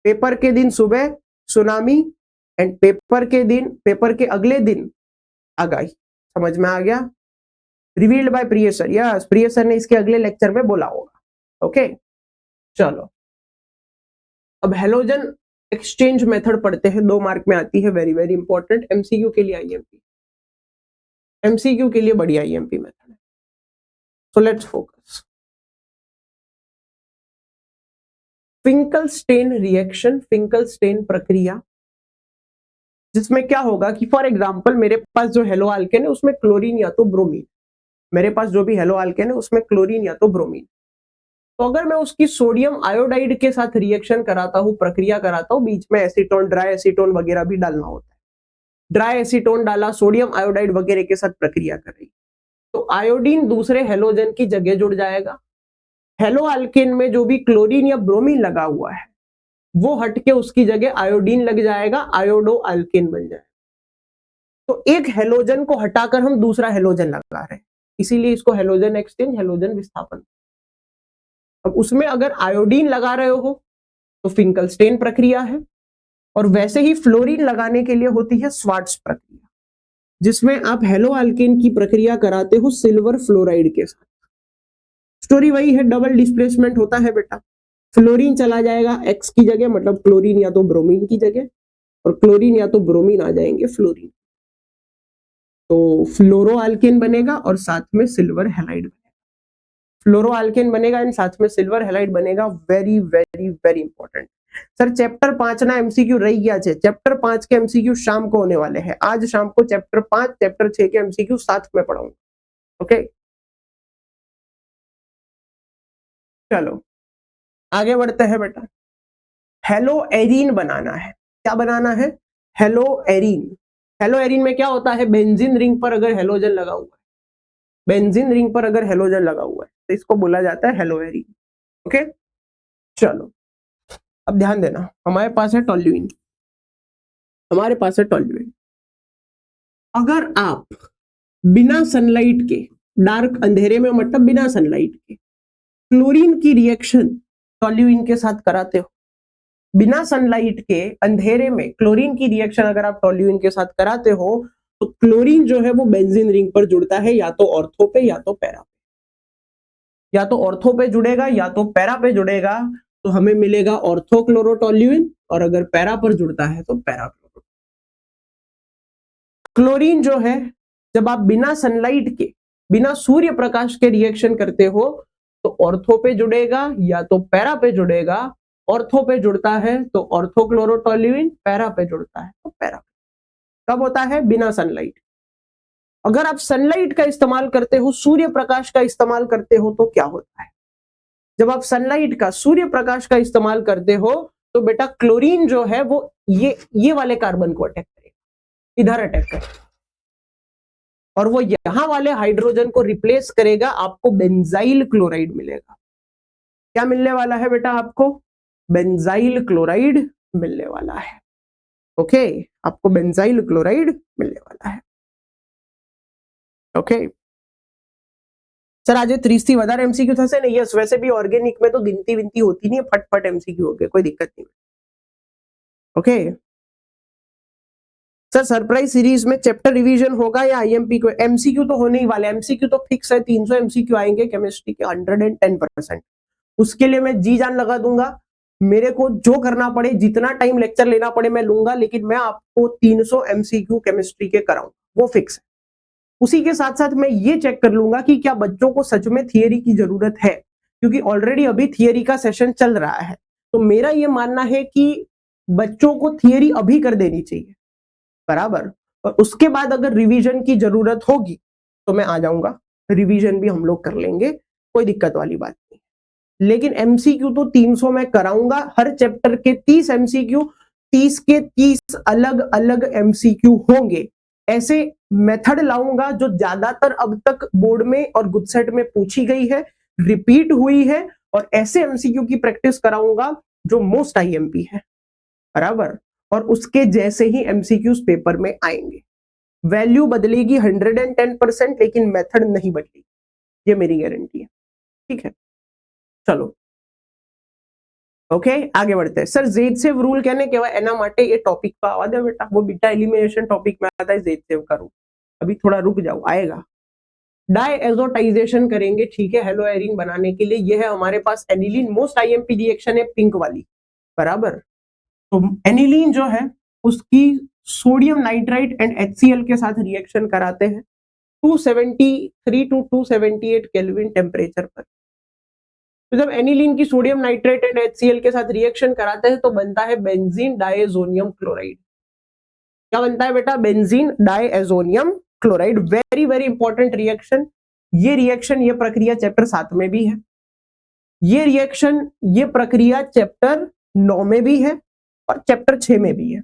Speaker 1: पेपर के दिन सुबह सुनामी, एंड पेपर के दिन, पेपर के अगले दिन आगाही। समझ में आ गया? रिवील्ड बाय प्रिय सर, यस, प्रिय सर ने इसके अगले लेक्चर में बोला होगा। ओके, चलो अब हेलोजन एक्सचेंज मेथड पढ़ते हैं, 2 मार्क में आती है, वेरी वेरी इंपॉर्टेंट, एमसीक्यू के लिए आईएमपी, एमसीक्यू के लिए बढ़िया आईएमपी मेथड है। So let's focus. Finkelstein reaction, Finkelstein प्रक्रिया, जिसमें क्या होगा कि फॉर एग्जांपल मेरे पास जो हेलो अल्केन है उसमें क्लोरीन या तो ब्रोमीन, मेरे पास जो भी हेलो अल्केन है उसमें क्लोरीन या तो ब्रोमीन, तो अगर मैं उसकी सोडियम आयोडाइड के साथ रिएक्शन कराता हूं, प्रक्रिया कराता हूं, बीच में एसीटोन, ड्राई एसीटोन वगैरह भी डालना होता है, ड्राई एसीटोन डाला, सोडियम आयोडाइड वगैरह के साथ प्रक्रिया कर रही, तो आयोडीन दूसरे हेलोजन की जगह जुड़ जाएगा। हेलो अल्केन में जो भी क्लोरीन या ब्रोमीन लगा हुआ है वो हटके उसकी जगह आयोडीन लग जाएगा, आयोडो अल्केन बन जाएगा। तो एक हेलोजन को हटाकर हम दूसरा हेलोजन लगा रहे हैं, इसीलिए इसको हेलोजन एक्सचेंज, हेलोजन विस्थापन। अब उसमें अगर आयोडीन लगा रहे हो तो फिंकलस्टेन प्रक्रिया है, और वैसे ही फ्लोरीन लगाने के लिए होती है स्वार्ट्ज प्रक्रिया, जिसमें आप हेलो अल्केन की प्रक्रिया कराते हो सिल्वर फ्लोराइड के साथ। स्टोरी वही है, डबल डिस्प्लेसमेंट होता है बेटा, फ्लोरीन चला जाएगा एक्स की जगह, मतलब क्लोरीन या तो ब्रोमीन की जगह, और क्लोरीन या तो ब्रोमीन आ जाएंगे फ्लोरीन, तो फ्लोरो अल्केन बनेगा और साथ में सिल्वर हैलाइड बनेगा, फ्लोरो अल्केन बनेगा एंड साथ में सिल्वर हैलाइड बनेगा। Very very very important. Sir chapter 5 ना एमसीक्यू रही गया है, चैप्टर 5 के एमसीक्यू शाम को होने वाले हैं, आज शाम को चैप्टर 5 चैप्टर 6 के एमसीक्यू साथ में पढ़ाऊंगा। ओके, चलो आगे बढ़ते हैं बेटा। हेलो एरीन बनाना है, क्या बनाना है? Hello arene. हेलो एरीन में क्या होता है? बेंजीन रिंग पर अगर हेलोजन लगा हुआ है, बेंजीन रिंग पर अगर हेलोजन लगा हुआ है तो इसको बोला जाता है हेलो एरीन। ओके, चलो अब ध्यान देना, हमारे पास है टोल्यूइन, हमारे पास है टोल्यूइन। अगर आप बिना सनलाइट के, डार्क अंधेरे में मतलब बिना सनलाइट के, क्लोरीन की रिएक्शन टोल्यूइन के साथ कराते हो, बिना सनलाइट के अंधेरे में क्लोरीन की रिएक्शन अगर आप टोल्यूइन के साथ कराते हो तो क्लोरीन जो है वो बेंजीन रिंग पर जुड़ता है, या तो ऑर्थो पे या तो पैरा पे, या तो ऑर्थो पे जुड़ेगा या तो पैरा पे जुड़ेगा, तो हमें मिलेगा ऑर्थोक्लोरोटोल्यूइन, और अगर पैरा पर जुड़ता है तो पैराक्लोरो। क्लोरीन जो है जब आप बिना सनलाइट के, बिना सूर्य प्रकाश के रिएक्शन करते हो तो ऑर्थो पे जुड़ेगा या तो पैरा पे जुड़ेगा, ऑर्थो पे जुड़ता है तो ऑर्थोक्लोरोटोल्यूइन, पैरा पे जुड़ता है तो पैरा। कब होता है? बिना सनलाइट। अगर आप सनलाइट का इस्तेमाल करते हो, सूर्य प्रकाश का इस्तेमाल करते हो तो क्या होता है? जब आप सनलाइट का, सूर्य प्रकाश का इस्तेमाल करते हो तो बेटा क्लोरीन जो है वो ये वाले कार्बन को अटैक करेगा, इधर अटैक करेगा, और वो यहां वाले हाइड्रोजन को रिप्लेस करेगा, आपको बेंजाइल क्लोराइड मिलेगा। क्या मिलने वाला है बेटा आपको? बेंजाइल क्लोराइड मिलने वाला है। ओके, आपको बेंजाइल क्लोराइड मिलने वाला है। ओके सर आज 30 વધારે एमसीक्यू થશે ને? यस, वैसे भी ऑर्गेनिक में तो गिनती विनती होती नहीं है, फटफट एमसीक्यू हो गए, कोई दिक्कत नहीं। ओके सर सरप्राइज सीरीज में चैप्टर रिवीजन होगा या आईएमपी को? एमसीक्यू तो होने ही वाले, एमसीक्यू तो फिक्स है, 300 एमसीक्यू आएंगे केमिस्ट्री के 110%। उसके लिए मैं जी जान लगा दूंगा, मेरे को जो करना पड़े, जितना टाइम लेक्चर लेना पड़े मैं लूंगा, लेकिन मैं आपको 300 एमसीक्यू केमिस्ट्री के कराऊं, वो फिक्स है। उसी के साथ साथ मैं ये चेक कर लूंगा कि क्या बच्चों को सच में थियरी की जरूरत है, क्योंकि ऑलरेडी अभी थियरी का सेशन चल रहा है। तो मेरा ये मानना है कि बच्चों को थियरी अभी कर देनी चाहिए, बराबर, और उसके बाद अगर रिवीजन की जरूरत होगी तो मैं आ जाऊंगा, रिवीजन भी हम लोग कर लेंगे, कोई दिक्कत वाली बात नहीं। लेकिन एमसीक्यू तो 300 में कराऊंगा, हर चैप्टर के 30 एमसीक्यू, 30 के 30 अलग अलग एमसीक्यू होंगे। ऐसे मेथड लाऊंगा जो ज्यादातर अब तक बोर्ड में और गुडसेट में पूछी गई है, रिपीट हुई है, और ऐसे एमसीक्यू की प्रैक्टिस कराऊंगा जो मोस्ट आईएमपी है, बराबर, और उसके जैसे ही एमसीक्यूज पेपर में आएंगे। वैल्यू बदलेगी 110%, लेकिन मेथड नहीं बदलेगी, ये मेरी गारंटी है, ठीक है। चलो ओके, आगे बढ़ते हैं। सर जेड सेव रूल कहने के बाद एना माटे ये टॉपिक तो आवा दे बेटा, वो बीटा एलिमिनेशन टॉपिक में आता है जेड सेव का रूल, अभी थोड़ा रुक जाओ, आएगा। डायएजोटाइजेशन करेंगे, ठीक है, हेलो एरीन बनाने के लिए। यह है हमारे पास एनिलीन, मोस्ट आईएमपी रिएक्शन है पिंक वाली, बराबर। तो एनिलीन जो है उसकी सोडियम नाइट्राइट एंड HCl के साथ रिएक्शन कराते हैं 273 टू 278 केल्विन टेम्परेचर पर। तो जब एनिलीन की सोडियम नाइट्रेट एंड HCl के साथ रिएक्शन कराते हैं तो बनता है बेंजीन डायजोनियम क्लोराइड। क्या बनता है बेटा? Benzene diazonium chloride. Very very important reaction. ये रिएक्शन, ये प्रक्रिया चैप्टर 7 में भी है, ये रिएक्शन, ये प्रक्रिया चैप्टर 9 में भी है और चैप्टर 6 में भी है।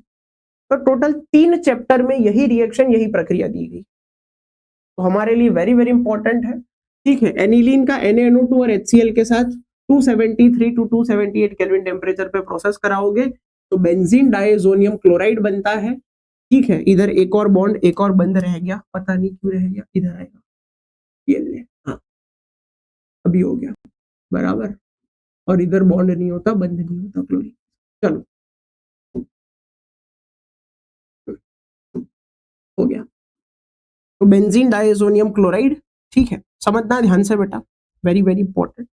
Speaker 1: तो टोटल 3 चैप्टर में यही रिएक्शन, यही प्रक्रिया दी गई, तो हमारे लिए वेरी वेरी इंपॉर्टेंट है, ठीक है। एनिलीन का NaNO2 और HCl के साथ 273 टू 278 केल्विन टेम्परेचर पे प्रोसेस कराओगे तो बेंजीन डायजोनियम क्लोराइड बनता है, ठीक है। इधर एक और बॉन्ड, एक और बंद रह गया, पता नहीं क्यों रह गया, इधर आएगा, ये ले, हाँ अभी हो गया, बराबर, और इधर बॉन्ड नहीं होता, बंद नहीं होता क्लोरीन। चलो हो गया, तो बेंजीन डायजोनियम क्लोराइड, ठीक है, समझना ध्यान से बेटा, very very important.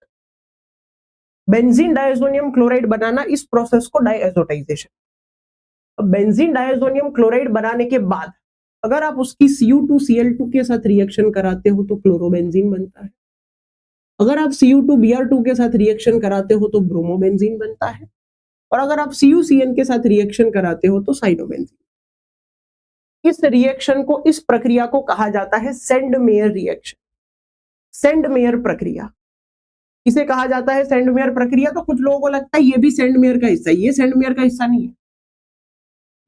Speaker 1: Benzene diazonium chloride बनाना, इस प्रोसेस को डायएजोटाइजेशन। अब बेंजीन डायजोनियम क्लोराइड बनाने के बाद अगर आप उसकी Cu2Cl2 के साथ रिएक्शन कराते हो तो क्लोरोबेंजीन बनता है। अगर आप Cu2Br2 के साथ रिएक्शन कराते हो तो ब्रोमोबेंजीन बनता है, और अगर आप CuCN के साथ रिएक्शन कराते हो तो साइनोबेंजीन। इस रिएक्शन को, इस प्रक्रिया को कहा जाता है send mayor reaction, send mayor प्रक्रिया। इसे कहा जाता है सेंड मेयर प्रक्रिया। तो कुछ लोगों को लगता है ये भी सेंड मेयर का हिस्सा है, ये सेंड मेयर का हिस्सा नहीं है,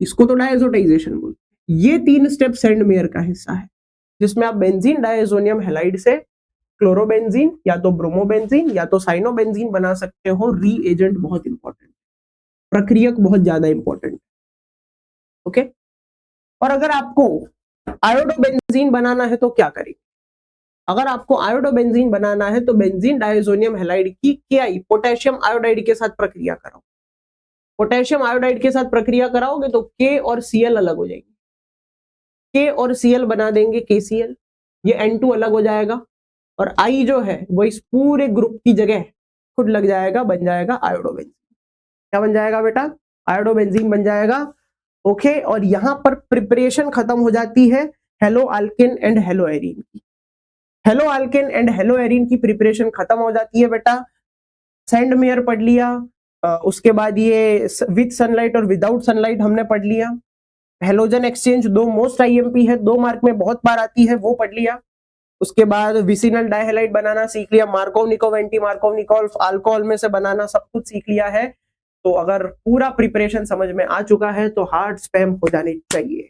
Speaker 1: इसको तो डायएजोटाइजेशन बोलते हैं। ये 3 स्टेप सेंड मेयर का हिस्सा है, जिसमें आप बेंजीन डायजोनियम हैलाइड से क्लोरोबेंजीन या तो ब्रोमोबेंजीन या तो साइनोबेंजीन बना सकते हो। री एजेंट बहुत इंपॉर्टेंट, प्रक्रियक बहुत ज्यादा इंपॉर्टेंट, ओके। और अगर आपको आयोडोबेंजीन बनाना है तो क्या करें? अगर आपको आयोडोबेंजीन बनाना है तो बेंजीन डायजोनियम हैलाइड की KI, पोटेशियम आयोडाइड के साथ प्रक्रिया कराओ। पोटेशियम आयोडाइड के साथ प्रक्रिया कराओगे तो K और Cl अलग हो जाएंगे, K और Cl बना देंगे KCl, ये N2 अलग हो जाएगा, और I जो है वो इस पूरे ग्रुप की जगह खुद लग जाएगा, बन जाएगा आयोडोबेंजीन। क्या बन जाएगा बेटा? आयोडोबेंजीन बन जाएगा, ओके। और यहां पर प्रिपरेशन खत्म हो जाती है haloalkane and haloarene की। Haloalkane and haloarene की प्रिपरेशन खत्म हो जाती है बेटा। सेंड मेयर पढ़ लिया, उसके बाद ये विद सनलाइट और विदाउट सनलाइट हमने पढ़ लिया। हेलोजन एक्सचेंज 2 मोस्ट आईएमपी है, 2 मार्क में बहुत बार आती है, वो पढ़ लिया। उसके बाद विसिनल डाइहैलाइड बनाना सीख लिया, मार्कोवनिकोव एंटी मार्कोवनिकोव अल्कोहल में से बनाना सब कुछ सीख लिया है। तो अगर पूरा प्रिपरेशन समझ में आ चुका है तो हार्ड स्पैम हो जाने चाहिए,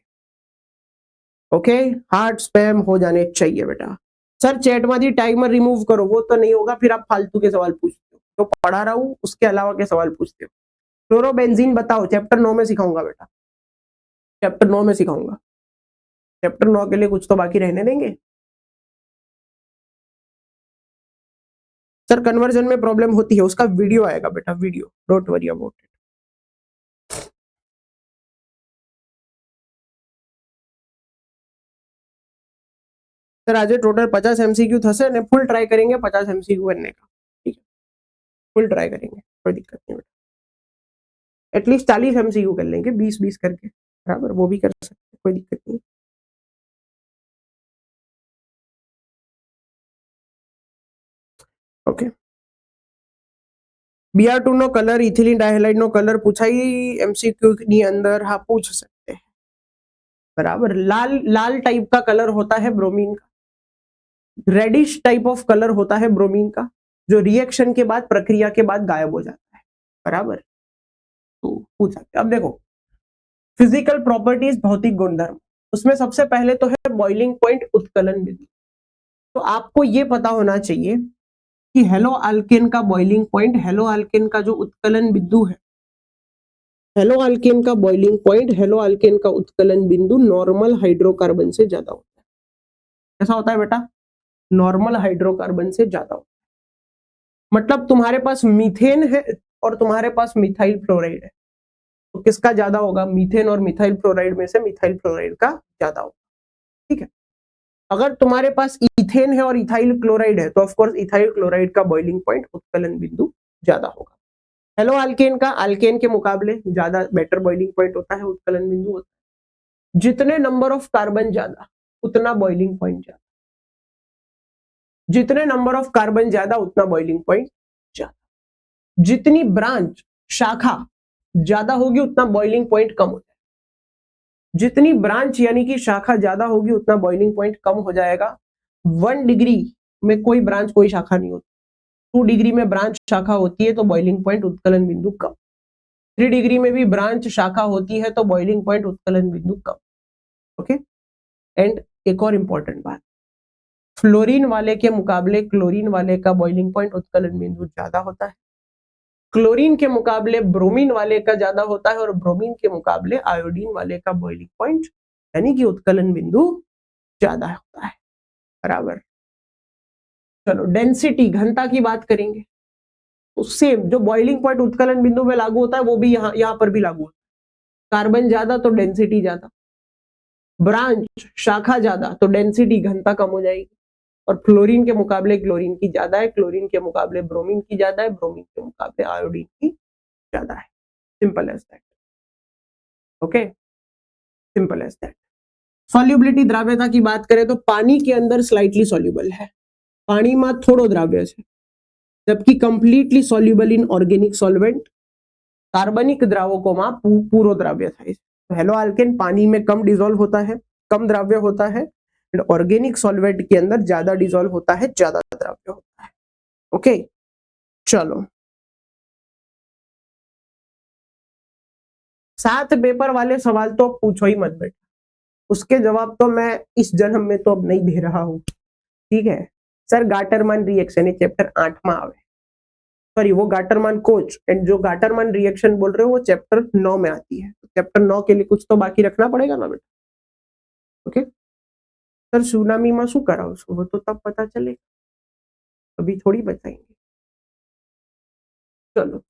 Speaker 1: ओके, हार्ड स्पैम हो जाने चाहिए बेटा। सर चैट में टाइमर रिमूव करो, वो तो नहीं होगा, फिर आप फालतू के सवाल पूछते हो, तो पढ़ा रहा हूं उसके अलावा के सवाल पूछते हो। क्लोरोबेंजीन बताओ, चैप्टर 9 में सिखाऊंगा बेटा, चैप्टर 9 में सिखाऊंगा, चैप्टर 9 के लिए कुछ तो बाकी रहने देंगे। सर कन्वर्जन में प्रॉब्लम होती है, उसका वीडियो आएगा बेटा, video, don't worry about it. Sir आज टोटल 50 MCQ થશે ને ફૂલ ટ્રાય करेंगे 50 MCQ बनने का, ठीक है, फुल ट्राई करेंगे, कोई दिक्कत नहीं बेटा। एटलीस्ट 40 MCQ कर लेंगे, 20-20 करके, बराबर, वो भी कर सकते हैं, कोई दिक्कत नहीं। ओके, Br2 નો કલર ઇથિલિન ડાયહાઇડ નો કલર પૂછાઈ MCQ ની અંદર, हाँ पूछ सकते हैं, बराबर। लाल लाल टाइप का कलर होता है ब्रोमीन का, रेडिश टाइप ऑफ कलर होता है ब्रोमीन का, जो रिएक्शन के बाद, प्रक्रिया के बाद गायब हो जाता है, बराबर। तो पूछ सकते। अब देखो फिजिकल प्रॉपर्टीज, भौतिक गुणधर्म, उसमें सबसे पहले तो है बॉइलिंग पॉइंट, उत्कलन बिंदु। तो आपको ये पता होना चाहिए कि हेलो अल्केन का बॉइलिंग पॉइंट, हेलो अल्केन का जो उत्कलन बिंदु है, हेलो अल्केन का बॉइलिंग पॉइंट, हेलो अल्केन का उत्कलन बिंदु नॉर्मल हाइड्रोकार्बन से ज्यादा होता है। कैसा होता है बेटा? नॉर्मल हाइड्रोकार्बन से ज्यादा होता है। मतलब तुम्हारे पास मीथेन है और तुम्हारे पास मिथाइल फ्लोराइड है, तो किसका ज्यादा होगा? मीथेन और मिथाइल फ्लोराइड में से मिथाइल फ्लोराइड का ज्यादा होगा, ठीक है। अगर तुम्हारे पास इथेन है और इथाइल क्लोराइड है, तो ऑफ कोर्स इथाइल क्लोराइड का बॉइलिंग पॉइंट, उत्कलन बिंदु ज्यादा होगा। हेलो अल्केन का अल्केन के मुकाबले ज्यादा बेटर बॉइलिंग पॉइंट होता है, उत्कलन बिंदु होता है। जितने नंबर ऑफ कार्बन ज्यादा उतना बॉइलिंग पॉइंट ज्यादा, जितने नंबर ऑफ कार्बन ज्यादा उतना बॉइलिंग पॉइंट ज्यादा। जितनी ब्रांच, शाखा ज्यादा होगी उतना बॉइलिंग पॉइंट कम होता है। जितनी ब्रांच यानी कि शाखा ज्यादा होगी उतना बॉइलिंग पॉइंट कम हो जाएगा। 1 डिग्री में कोई ब्रांच, कोई शाखा नहीं होती। 2 डिग्री में ब्रांच शाखा होती है तो बॉइलिंग पॉइंट, उत्कलन बिंदु कम। 3 डिग्री में भी ब्रांच शाखा होती है तो बॉइलिंग पॉइंट, उत्कलन बिंदु कम। ओके, एंड एक और इंपॉर्टेंट बात, फ्लोरीन वाले के मुकाबले क्लोरीन वाले का बॉइलिंग पॉइंट, उत्कलन बिंदु ज्यादा होता है। क्लोरीन के मुकाबले ब्रोमीन वाले का ज्यादा होता है, और ब्रोमीन के मुकाबले आयोडीन वाले का बॉइलिंग पॉइंट यानी कि उत्कलन बिंदु ज्यादा होता है, बराबर। चलो डेंसिटी, घनता की बात करेंगे, तो सेम जो बॉइलिंग पॉइंट उत्कलन बिंदु में लागू होता है वो भी यहाँ पर भी लागू होता है। कार्बन ज्यादा तो डेंसिटी ज्यादा, ब्रांच शाखा ज्यादा तो डेंसिटी, घनता कम हो जाएगी। और फ्लोरीन के मुकाबले क्लोरीन की ज्यादा है, क्लोरीन के मुकाबले ब्रोमीन की ज्यादा है, ब्रोमीन के मुकाबले आयोडीन की ज्यादा है। Simple as that, okay, simple as that. Solubility, द्राव्यता की बात करें तो पानी के अंदर स्लाइटली सॉल्युबल है, पानी में थोड़ो द्राव्य है, जबकि completely soluble in organic solvent, कार्बनिक द्रावकों में पूरो द्राव्य था। तो हेलो अल्केन पानी में कम डिसॉल्व होता है, कम द्राव्य होता है, एंड ऑर्गेनिक सॉल्वेंट के अंदर ज्यादा डिसॉल्व होता है, ज्यादा द्राव्य होता है। ओके, चलो 7 पेपर वाले सवाल तो पूछो ही मत बेटा, उसके जवाब तो मैं इस जन्म में तो अब नहीं दे रहा हूं, ठीक है। सर गाटरमान रिएक्शन है चैप्टर 8 में आवे, सॉरी वो गाटरमान कोच, एंड जो गाटरमान रिएक्शन बोल रहे हो वो चैप्टर 9 में आती है। चैप्टर 9 के लिए कुछ तो बाकी रखना पड़ेगा ना बेटा, ओके। सर सुनामी में शू कराओ, वो तो तब पता चले, अभी थोड़ी बताएंगे। चलो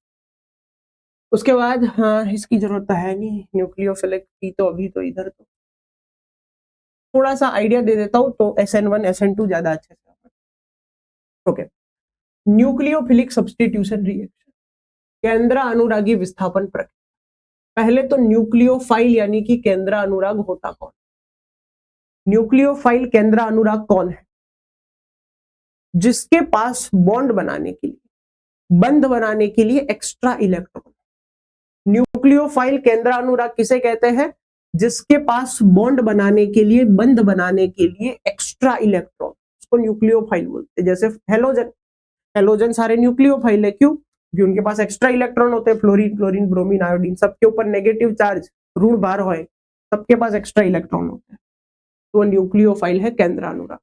Speaker 1: उसके बाद, हाँ इसकी जरूरत है नहीं, न्यूक्लियोफिलिक की तो अभी तो इधर तो थोड़ा सा आइडिया दे देता हूं, तो SN1 SN2 ज्यादा अच्छे से। ओके, न्यूक्लियोफिलिक सब्स्टिट्यूशन रिएक्शन, केंद्र अनुरागी विस्थापन प्रक्रिया। पहले तो न्यूक्लियोफाइल यानी कि केंद्र अनुराग होता कौन? न्यूक्लियोफाइल केंद्र अनुराग कौन है? जिसके पास बॉन्ड बनाने के लिए, बंध बनाने के लिए एक्स्ट्रा इलेक्ट्रॉन। न्यूक्लियोफाइल केंद्र अनुराग किसे कहते हैं? जिसके पास बॉन्ड बनाने के लिए, बंध बनाने के लिए एक्स्ट्रा इलेक्ट्रॉन, उसको न्यूक्लियोफाइल बोलते हैं। जैसे हेलोजन, हेलोजन सारे न्यूक्लियोफाइल है, क्यों? क्योंकि उनके पास एक्स्ट्रा इलेक्ट्रॉन होते हैं, फ्लोरीन, क्लोरीन, ब्रोमीन, आयोडीन, सबके ऊपर नेगेटिव चार्ज, ऋण भार होए, सबके पास एक्स्ट्रा इलेक्ट्रॉन होते हैं, तो न्यूक्लियोफाइल है केंद्र अनुराग।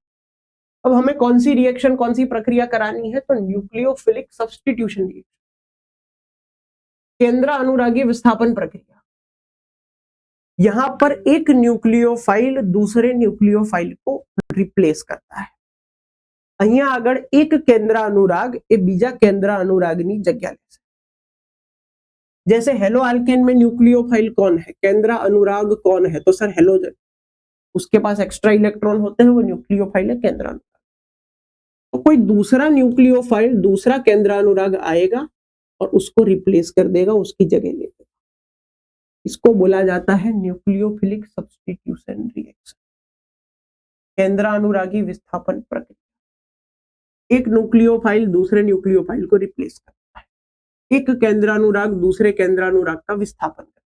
Speaker 1: अब हमें कौन सी रिएक्शन, कौन सी प्रक्रिया करानी है? तो न्यूक्लियोफिलिक सब्स्टिट्यूशन रिएक्शन, केंद्र अनुरागी विस्थापन प्रक्रिया। यहां पर एक न्यूक्लियोफाइल दूसरे न्यूक्लियोफाइल को रिप्लेस करता है। અહીંયા આગળ એક કેન્દ્ર अनुराग એ બીજા કેન્દ્ર अनुरागની જગ્યા લે છે। जैसे हेलो अल्केन में न्यूक्लियोफाइल कौन है, केंद्र अनुराग कौन है? तो सर हेलोजन। उसके पास एक्स्ट्रा इलेक्ट्रॉन होते हैं, वो न्यूक्लियोफाइल है केंद्रानुराग। तो कोई दूसरा न्यूक्लियोफाइल, दूसरा केंद्रानुराग आएगा और उसको रिप्लेस कर देगा, उसकी जगह ले लेगा। इसको बोला जाता है न्यूक्लियोफिलिक सब्स्टिट्यूशन रिएक्शन, केंद्रानुरागी विस्थापन प्रक्रिया। एक न्यूक्लियोफाइल दूसरे न्यूक्लियोफाइल को रिप्लेस करता है, एक केंद्रानुराग दूसरे केंद्रानुराग का विस्थापन करता है।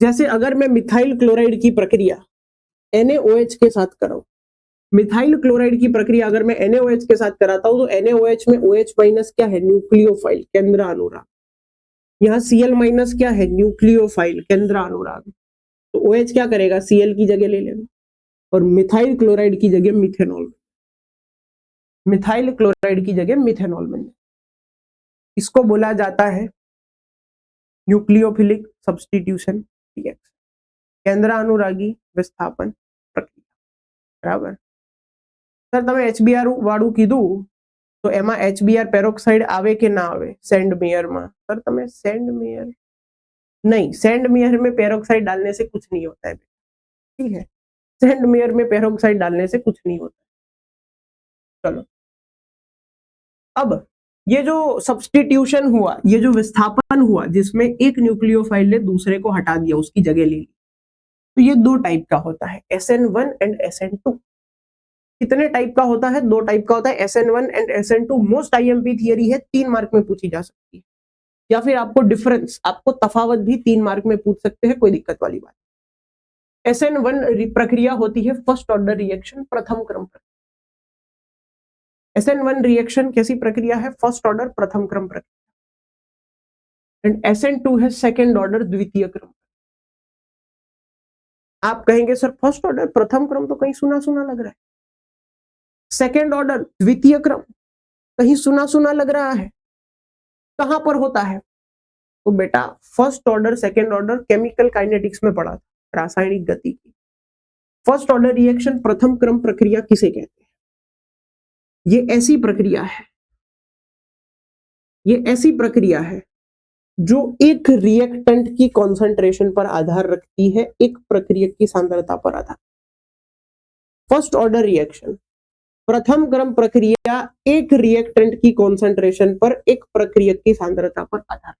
Speaker 1: जैसे अगर मैं मिथाइल क्लोराइड की प्रक्रिया NaOH के साथ कराऊं, मिथाइल क्लोराइड की प्रक्रिया अगर मैं NaOH के साथ कराता हूं तो NaOH में OH माइनस क्या है, न्यूक्लियोफाइल केंद्रानुराग। यहाँ Cl माइनस क्या है, न्यूक्लियोफाइल केंद्रानुराग। तो OH क्या करेगा, Cl की जगह ले लेगा और मिथाइल क्लोराइड की जगह मिथेनॉल, मिथाइल क्लोराइड की जगह मिथेनॉल में। इसको बोला जाता है न्यूक्लियोफिलिक सब्स्टिट्यूशन रिएक्शन, केंद्रानुरागी विस्थापन प्रक्रिया। बराबर। सर તમે HBr વાળું કીધું તો એમાં HBr પેરોક્સાઇડ આવે કે ના આવે સેન્ડ મેયર માં? સર તમે સેન્ड मेयर नहीं, सेंड मेयर में पेरोक्साइड डालने से कुछ नहीं होता है, ठीक है, सेंड मेयर में पेरोक्साइड डालने से कुछ नहीं होता। चलो अब ये जो सब्स्टिट्यूशन हुआ, ये जो विस्थापन हुआ जिसमें एक न्यूक्लियोफाइल ने दूसरे को हटा दिया, उसकी जगह ले ली, तो ये दो टाइप का होता है, SN1 एंड SN2। कितने टाइप का होता है, दो टाइप का होता है, SN1 and SN2। Most IMP theory है, 3 मार्क में पूछी जा सकती है, या फिर आपको डिफरेंस, आपको तफावत भी 3 मार्क में पूछ सकते हैं, कोई दिक्कत वाली बात। SN1 प्रक्रिया होती है फर्स्ट ऑर्डर रिएक्शन, प्रथम क्रम प्रक्रिया। SN1 रिएक्शन कैसी प्रक्रिया है, फर्स्ट ऑर्डर प्रथम क्रम प्रक्रिया। एंड SN2 है सेकेंड ऑर्डर द्वितीय क्रम। आप कहेंगे सर फर्स्ट ऑर्डर प्रथम क्रम तो कहीं सुना सुना लग रहा है, सेकेंड ऑर्डर द्वितीय क्रम कहीं सुना सुना लग रहा है, कहां पर होता है? तो बेटा first order second order chemical kinetics में पढ़ा था, रासायनिक गति की। फर्स्ट ऑर्डर रिएक्शन प्रथम क्रम प्रक्रिया किसे कहते हैं? ये ऐसी प्रक्रिया है, ये ऐसी प्रक्रिया है जो एक रिएक्टेंट की कॉन्सेंट्रेशन पर आधार रखती है, एक प्रक्रिया की सांद्रता पर आधार। फर्स्ट ऑर्डर रिएक्शन प्रथम क्रम प्रक्रिया एक रिएक्टेंट की कॉन्सेंट्रेशन पर एक प्रक्रिया की सांद्रता पर आधार।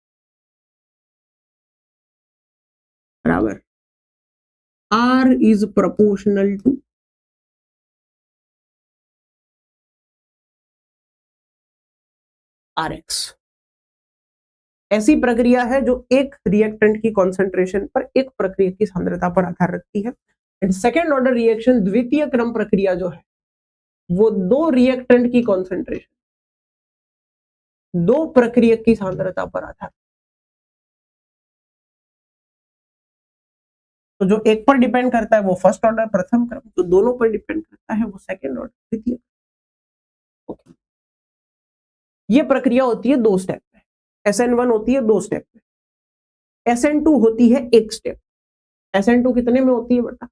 Speaker 1: बराबर। R is proportional to Rx। ऐसी प्रक्रिया है जो एक रिएक्टेंट की कॉन्सेंट्रेशन पर एक प्रक्रिया की सांद्रता पर आधार रखती है। एंड सेकेंड ऑर्डर रिएक्शन द्वितीय क्रम प्रक्रिया जो है वो दो रिएक्टेंट की कॉन्सेंट्रेशन, दो प्रक्रिया की सांद्रता पर आधार। तो जो एक पर डिपेंड करता है वो फर्स्ट ऑर्डर प्रथम क्रम, जो दोनों पर डिपेंड करता है वो सेकेंड ऑर्डर द्वितीय। ओके, ये प्रक्रिया होती है 2 स्टेप में। SN1 होती है 2 स्टेप में, SN2 होती है 1 स्टेप। SN2 कितने में होती है बेटा?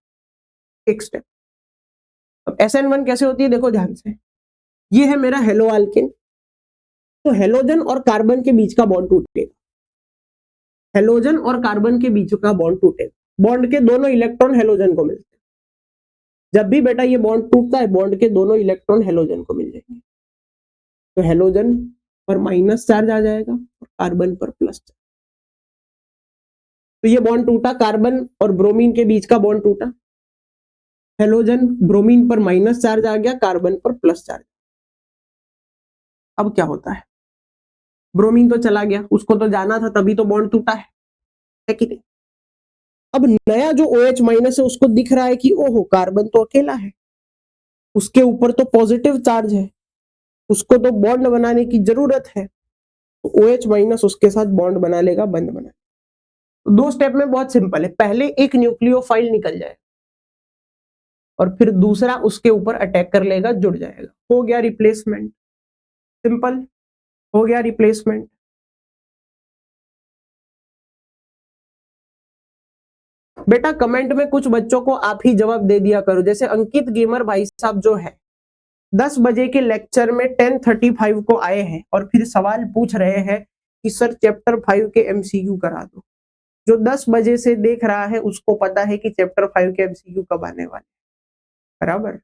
Speaker 1: 1 स्टेप। अब SN1 कैसे होती है देखो ध्यान से, ये है मेरा हेलो अल्केन, तो हेलोजन और कार्बन के बीच का बॉन्ड टूटेगा, हेलोजन और कार्बन के बीच का बॉन्ड टूटेगा, बॉन्ड के दोनों इलेक्ट्रॉन हेलोजन को मिलते हैं। जब भी बेटा ये बॉन्ड टूटता है, बॉन्ड के दोनों इलेक्ट्रॉन हेलोजन को मिल जाएंगे, तो हेलोजन पर माइनस चार्ज आ जाएगा और कार्बन पर प्लस चार्ज। तो ये बॉन्ड टूटा, कार्बन और ब्रोमीन के बीच का बॉन्ड टूटा, हेलोजन ब्रोमीन पर माइनस चार्ज आ गया, कार्बन पर प्लस चार्ज। अब क्या होता है, ब्रोमीन तो चला गया, उसको तो जाना था, तभी तो बॉन्ड टूटा है कि नहीं? अब नया जो OH माइनस है उसको दिख रहा है कि ओहो कार्बन तो अकेला है, उसके ऊपर तो पॉजिटिव चार्ज है, उसको तो बॉन्ड बनाने की जरूरत है, तो OH माइनस उसके साथ बॉन्ड बना लेगा, बंद बना। तो 2 स्टेप में बहुत सिंपल है, पहले एक न्यूक्लियोफाइल निकल जाए और फिर दूसरा उसके ऊपर अटैक कर लेगा, जुड़ जाएगा, हो गया रिप्लेसमेंट। सिंपल, हो गया रिप्लेसमेंट। बेटा कमेंट में कुछ बच्चों को आप ही जवाब दे दिया करो, जैसे अंकित गेमर भाई साहब जो है 10 बजे के लेक्चर में 10:35 को आए हैं और फिर सवाल पूछ रहे हैं कि सर चैप्टर 5 के MCQ करा दो। जो 10 बजे से देख रहा है उसको पता है कि चैप्टर 5 के एमसीक्यू कब आने वाले, बराबर।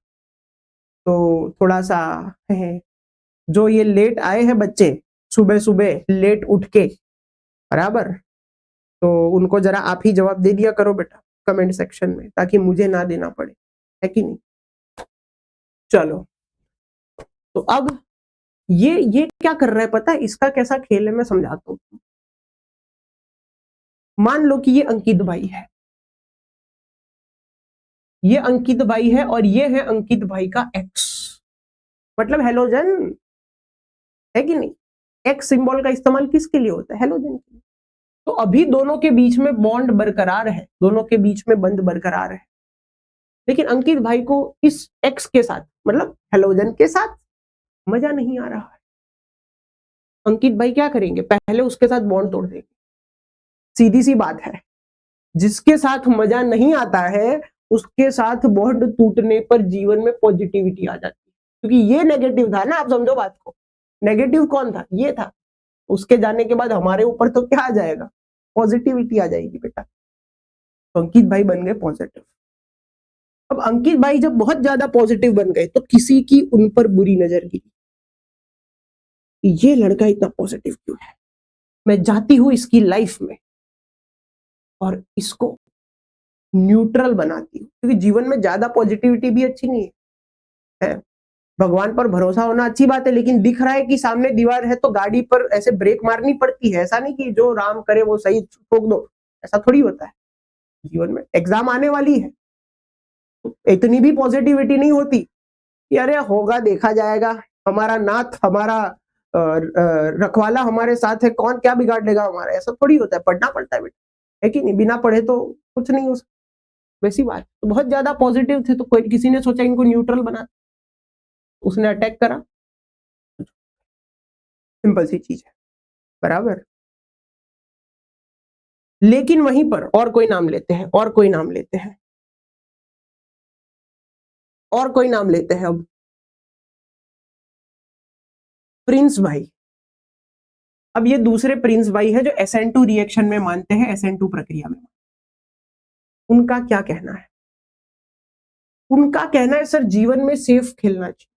Speaker 1: तो थोड़ा सा है, जो ये लेट आए हैं बच्चे सुबह सुबह लेट उठ के, बराबर, तो उनको जरा आप ही जवाब दे दिया करो बेटा कमेंट सेक्शन में, ताकि मुझे ना देना पड़े, है कि नहीं। चलो, तो अब ये क्या कर रहा है पता है, इसका कैसा खेल है मैं समझाता हूँ। मान लो कि ये अंकित भाई है, ये अंकित भाई है और ये है अंकित भाई का एक्स, मतलब हेलोजन, है कि नहीं। एक्स सिंबल का इस्तेमाल किसके लिए होता है, हेलोजन के लिए। तो अभी दोनों के बीच में बॉन्ड बरकरार है, दोनों के बीच में बंध बरकरार है, लेकिन अंकित भाई को इस एक्स के साथ मतलब हेलोजन के साथ मजा नहीं आ रहा है। अंकित भाई क्या करेंगे, पहले उसके साथ बॉन्ड तोड़ देंगे। सीधी सी बात है, जिसके साथ मजा नहीं आता है उसके साथ बॉन्ड टूटने पर जीवन में पॉजिटिविटी आ जाती है, क्योंकि ये नेगेटिव था ना, आप समझो बात को। नेगेटिव कौन था, ये था। उसके जाने के बाद हमारे ऊपर तो क्या आ जाएगा, पॉजिटिविटी आ जाएगी बेटा। तो अंकित भाई बन गए पॉजिटिव। अब अंकित भाई जब बहुत ज्यादा पॉजिटिव बन गए तो किसी की उन पर बुरी नजर गिरी, ये लड़का इतना पॉजिटिव क्यों है, मैं जाती हूं इसकी लाइफ में और इसको न्यूट्रल बनाती हूँ, क्योंकि जीवन में ज्यादा पॉजिटिविटी भी अच्छी नहीं है। भगवान पर भरोसा होना अच्छी बात है, लेकिन दिख रहा है कि सामने दीवार है तो गाड़ी पर ऐसे ब्रेक मारनी पड़ती है, ऐसा नहीं कि जो राम करे वो सही ठोक दो, ऐसा थोड़ी होता है। जीवन में एग्जाम आने वाली है, तो इतनी भी पॉजिटिविटी नहीं होती कि अरे होगा देखा जाएगा, हमारा नाथ हमारा रखवाला हमारे साथ है, कौन क्या बिगाड़ लेगा हमारा, ऐसा थोड़ी होता है। पढ़ना पड़ता है बेटा, है कि नहीं, बिना पढ़े तो कुछ नहीं हो सकता। वैसी बात, तो बहुत ज्यादा पॉजिटिव थे तो कोई किसी ने सोचा इनको न्यूट्रल बना, उसने अटैक करा, सिंपल सी चीज है, बराबर। लेकिन वहीं पर और कोई नाम लेते हैं, और कोई नाम लेते हैं, और कोई नाम लेते हैं। अब प्रिंस भाई, अब ये दूसरे प्रिंस भाई है जो SN2 रिएक्शन में मानते हैं, SN2 प्रक्रिया में। उनका क्या कहना है, उनका कहना है सर जीवन में सेफ खेलना चाहिए।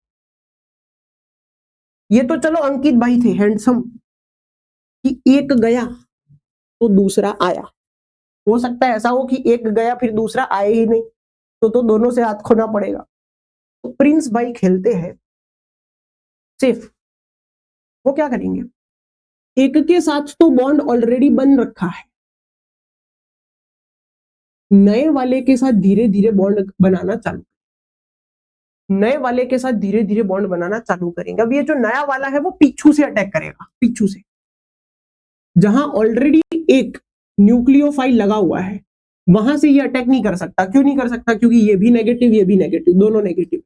Speaker 1: ये तो चलो अंकित भाई थे हैंडसम, कि एक गया तो दूसरा आया। हो सकता है ऐसा हो कि एक गया फिर दूसरा आए ही नहीं, तो दोनों से हाथ खोना पड़ेगा। तो प्रिंस भाई खेलते हैं सेफ। वो क्या करेंगे, एक के साथ तो बॉन्ड ऑलरेडी बन रखा है, नए वाले के साथ धीरे धीरे बॉन्ड बनाना चालू, नए वाले के साथ धीरे धीरे बॉन्ड बनाना चालू करेंगे। अब ये जो नया वाला है वो पीछू से अटैक करेगा, पीछू से, जहां ऑलरेडी एक न्यूक्लियोफाइल लगा हुआ है वहां से ये अटैक नहीं कर सकता। क्यों नहीं कर सकता, क्योंकि ये भी नेगेटिव ये भी नेगेटिव, दोनों नेगेटिव।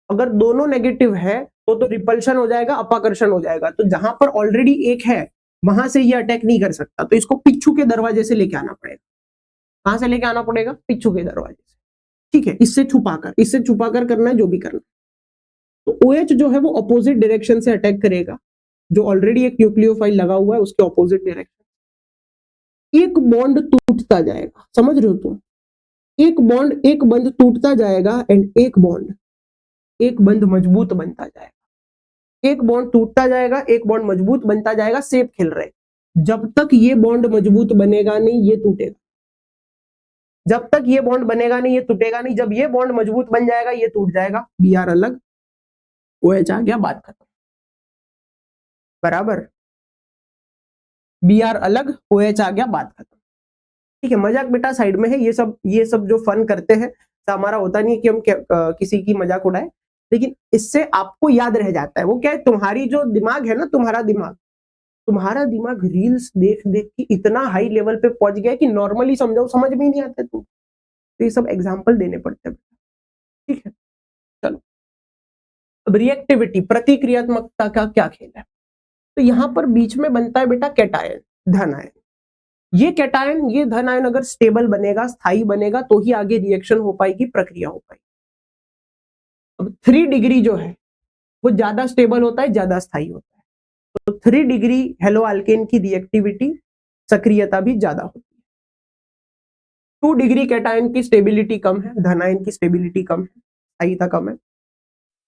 Speaker 1: अगर दोनों नेगेटिव है तो रिपल्शन हो जाएगा, अपाकर्षण हो जाएगा। तो जहां पर ऑलरेडी एक है वहां से ये अटैक नहीं कर सकता, तो इसको पिच्छू के दरवाजे से लेके आना पड़ेगा। कहां से लेके आना पड़ेगा, पिच्छू के दरवाजे से, ठीक है। इससे छुपाकर करना है जो भी करना है। तो OH जो है वो अपोजिट डायरेक्शन से अटैक करेगा, जो ऑलरेडी एक न्यूक्लियोफाइल लगा हुआ है उसके अपोजिट डायरेक्शन। एक बॉन्ड टूटता जाएगा, समझ रहे हो तुम, एक बंध टूटता जाएगा एंड एक बंध मजबूत बनता जाएगा। एक बॉन्ड टूटता जाएगा, एक बॉन्ड मजबूत बनता जाएगा। सेफ खेल रहे, जब तक ये बॉन्ड मजबूत बनेगा नहीं ये टूटेगा, जब तक ये बॉन्ड बनेगा नहीं ये टूटेगा नहीं। जब ये बॉन्ड मजबूत बन जाएगा ये टूट जाएगा, BR अलग OH आ गया, बात खत्म, बराबर। BR अलग OH आ गया, बात खत्म, ठीक है। मजाक बेटा साइड में है, ये सब जो फन करते हैं हमारा होता नहीं है कि हम किसी की मजाक उड़ाए, लेकिन इससे आपको याद रह जाता है। वो क्या है, तुम्हारी जो दिमाग है ना, तुम्हारा दिमाग रील्स देख देख के इतना हाई लेवल पे पहुंच गया कि नॉर्मली समझाओ समझ में ही नहीं आते तुम, तो ये सब एग्जाम्पल देने पड़ते हैं, ठीक है। चलो, अब रिएक्टिविटी, प्रतिक्रियात्मकता का क्या खेल है। तो यहां पर बीच में बनता है बेटा कैटायन, धन आयन। ये कैटायन, ये धन आयन अगर स्टेबल बनेगा, स्थायी बनेगा, तो ही आगे रिएक्शन हो पाएगी, प्रक्रिया हो पाएगी। अब 3 डिग्री जो है वो ज्यादा स्टेबल होता है, ज्यादा स्थायी होता है। तो 3 डिग्री हेलो अल्केन की रिएक्टिविटी सक्रियता भी ज्यादा होती है। 2 डिग्री कैटायन की स्टेबिलिटी कम है, धन आयन की स्टेबिलिटी कम है, स्थायिता कम है,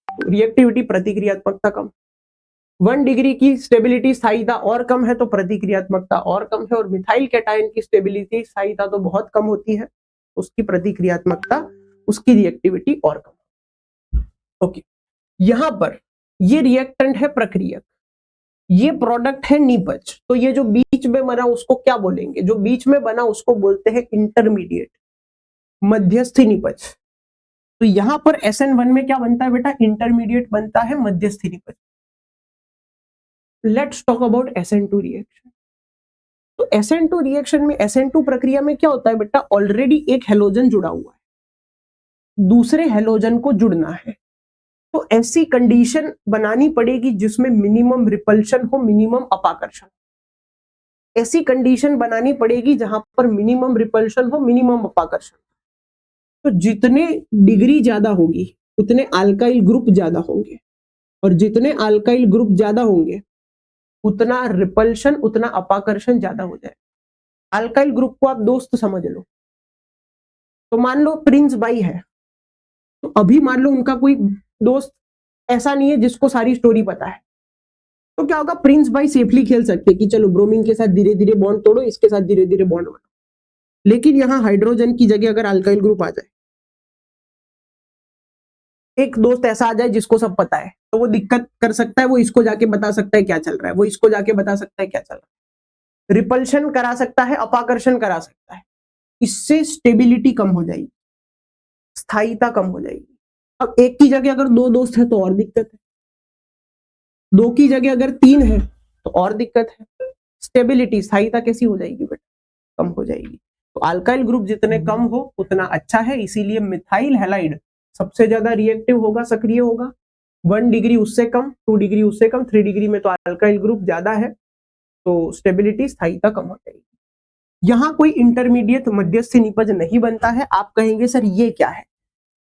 Speaker 1: रिएक्टिविटी प्रतिक्रियात्मकता कम। 1 डिग्री की स्टेबिलिटी स्थायिता और कम है तो प्रतिक्रियात्मकता और कम है, और मिथाइल कैटायन की स्टेबिलिटी स्थायिता तो बहुत कम होती है, उसकी प्रतिक्रियात्मकता, उसकी रिएक्टिविटी और कम। ओके, यहां पर ये रिएक्टेंट है प्रक्रियक, ये प्रोडक्ट है निपज, तो ये जो बीच में बना उसको क्या बोलेंगे? जो बीच में बना उसको बोलते हैं इंटरमीडिएट, मध्यस्थी निपज। तो यहां पर SN1 में क्या बनता है बेटा? इंटरमीडिएट बनता है, मध्यस्थी निपज। Let's talk about SN2 reaction. तो SN2 रिएक्शन में, SN2 प्रक्रिया में क्या होता है बेटा? ऑलरेडी एक हेलोजन जुड़ा हुआ है, दूसरे हेलोजन को जुड़ना है, तो ऐसी कंडीशन बनानी पड़ेगी जिसमें मिनिमम रिपल्शन हो, मिनिमम अपाकर्षण। ऐसी कंडीशन बनानी पड़ेगी जहां पर मिनिमम रिपल्शन हो, मिनिमम अपाकर्षण। तो जितने डिग्री ज्यादा होगी उतने अल्काइल ग्रुप ज्यादा होंगे, और जितने अल्काइल ग्रुप ज्यादा होंगे उतना रिपल्शन, उतना अपाकर्षण ज्यादा हो जाएगा। अल्काइल ग्रुप को आप दोस्त समझ लो। तो मान लो प्रिंस बाई है, तो अभी मान लो उनका कोई दोस्त ऐसा नहीं है जिसको सारी स्टोरी पता है, तो क्या होगा? प्रिंस बाई सेफली खेल सकते कि चलो ब्रोमीन के साथ धीरे धीरे बॉन्ड तोड़ो, इसके साथ धीरे धीरे बॉन्ड बनाओ। लेकिन यहां हाइड्रोजन की जगह अगर अल्काइल ग्रुप आ जाए, एक दोस्त ऐसा आ जाए जिसको सब पता है, तो वो दिक्कत कर सकता है, वो इसको जाके बता सकता है क्या चल रहा है, वो इसको जाके बता सकता है क्या चल रहा है, रिपल्शन करा सकता है, अपाकर्षण करा सकता है। इससे स्टेबिलिटी कम हो जाएगी, स्थायिता कम हो जाएगी। अब एक की जगह अगर 2 दोस्त है तो और दिक्कत है, 2 की जगह अगर 3 है तो और दिक्कत है। स्टेबिलिटी, स्थायिता कैसी हो जाएगी बेटा? कम हो जाएगी। तो अल्काइल ग्रुप जितने कम हो उतना अच्छा है, इसीलिए मिथाइल हैलाइड सबसे ज्यादा रिएक्टिव होगा, सक्रिय होगा। 1 डिग्री उससे कम, 2 डिग्री उससे कम, 3 डिग्री में तो अल्काइल ग्रुप ज्यादा है, तो स्टेबिलिटी, स्थायिता कम हो जाएगी। यहां कोई इंटरमीडिएट मध्यस्थी निपज नहीं बनता है। आप कहेंगे सर ये क्या है?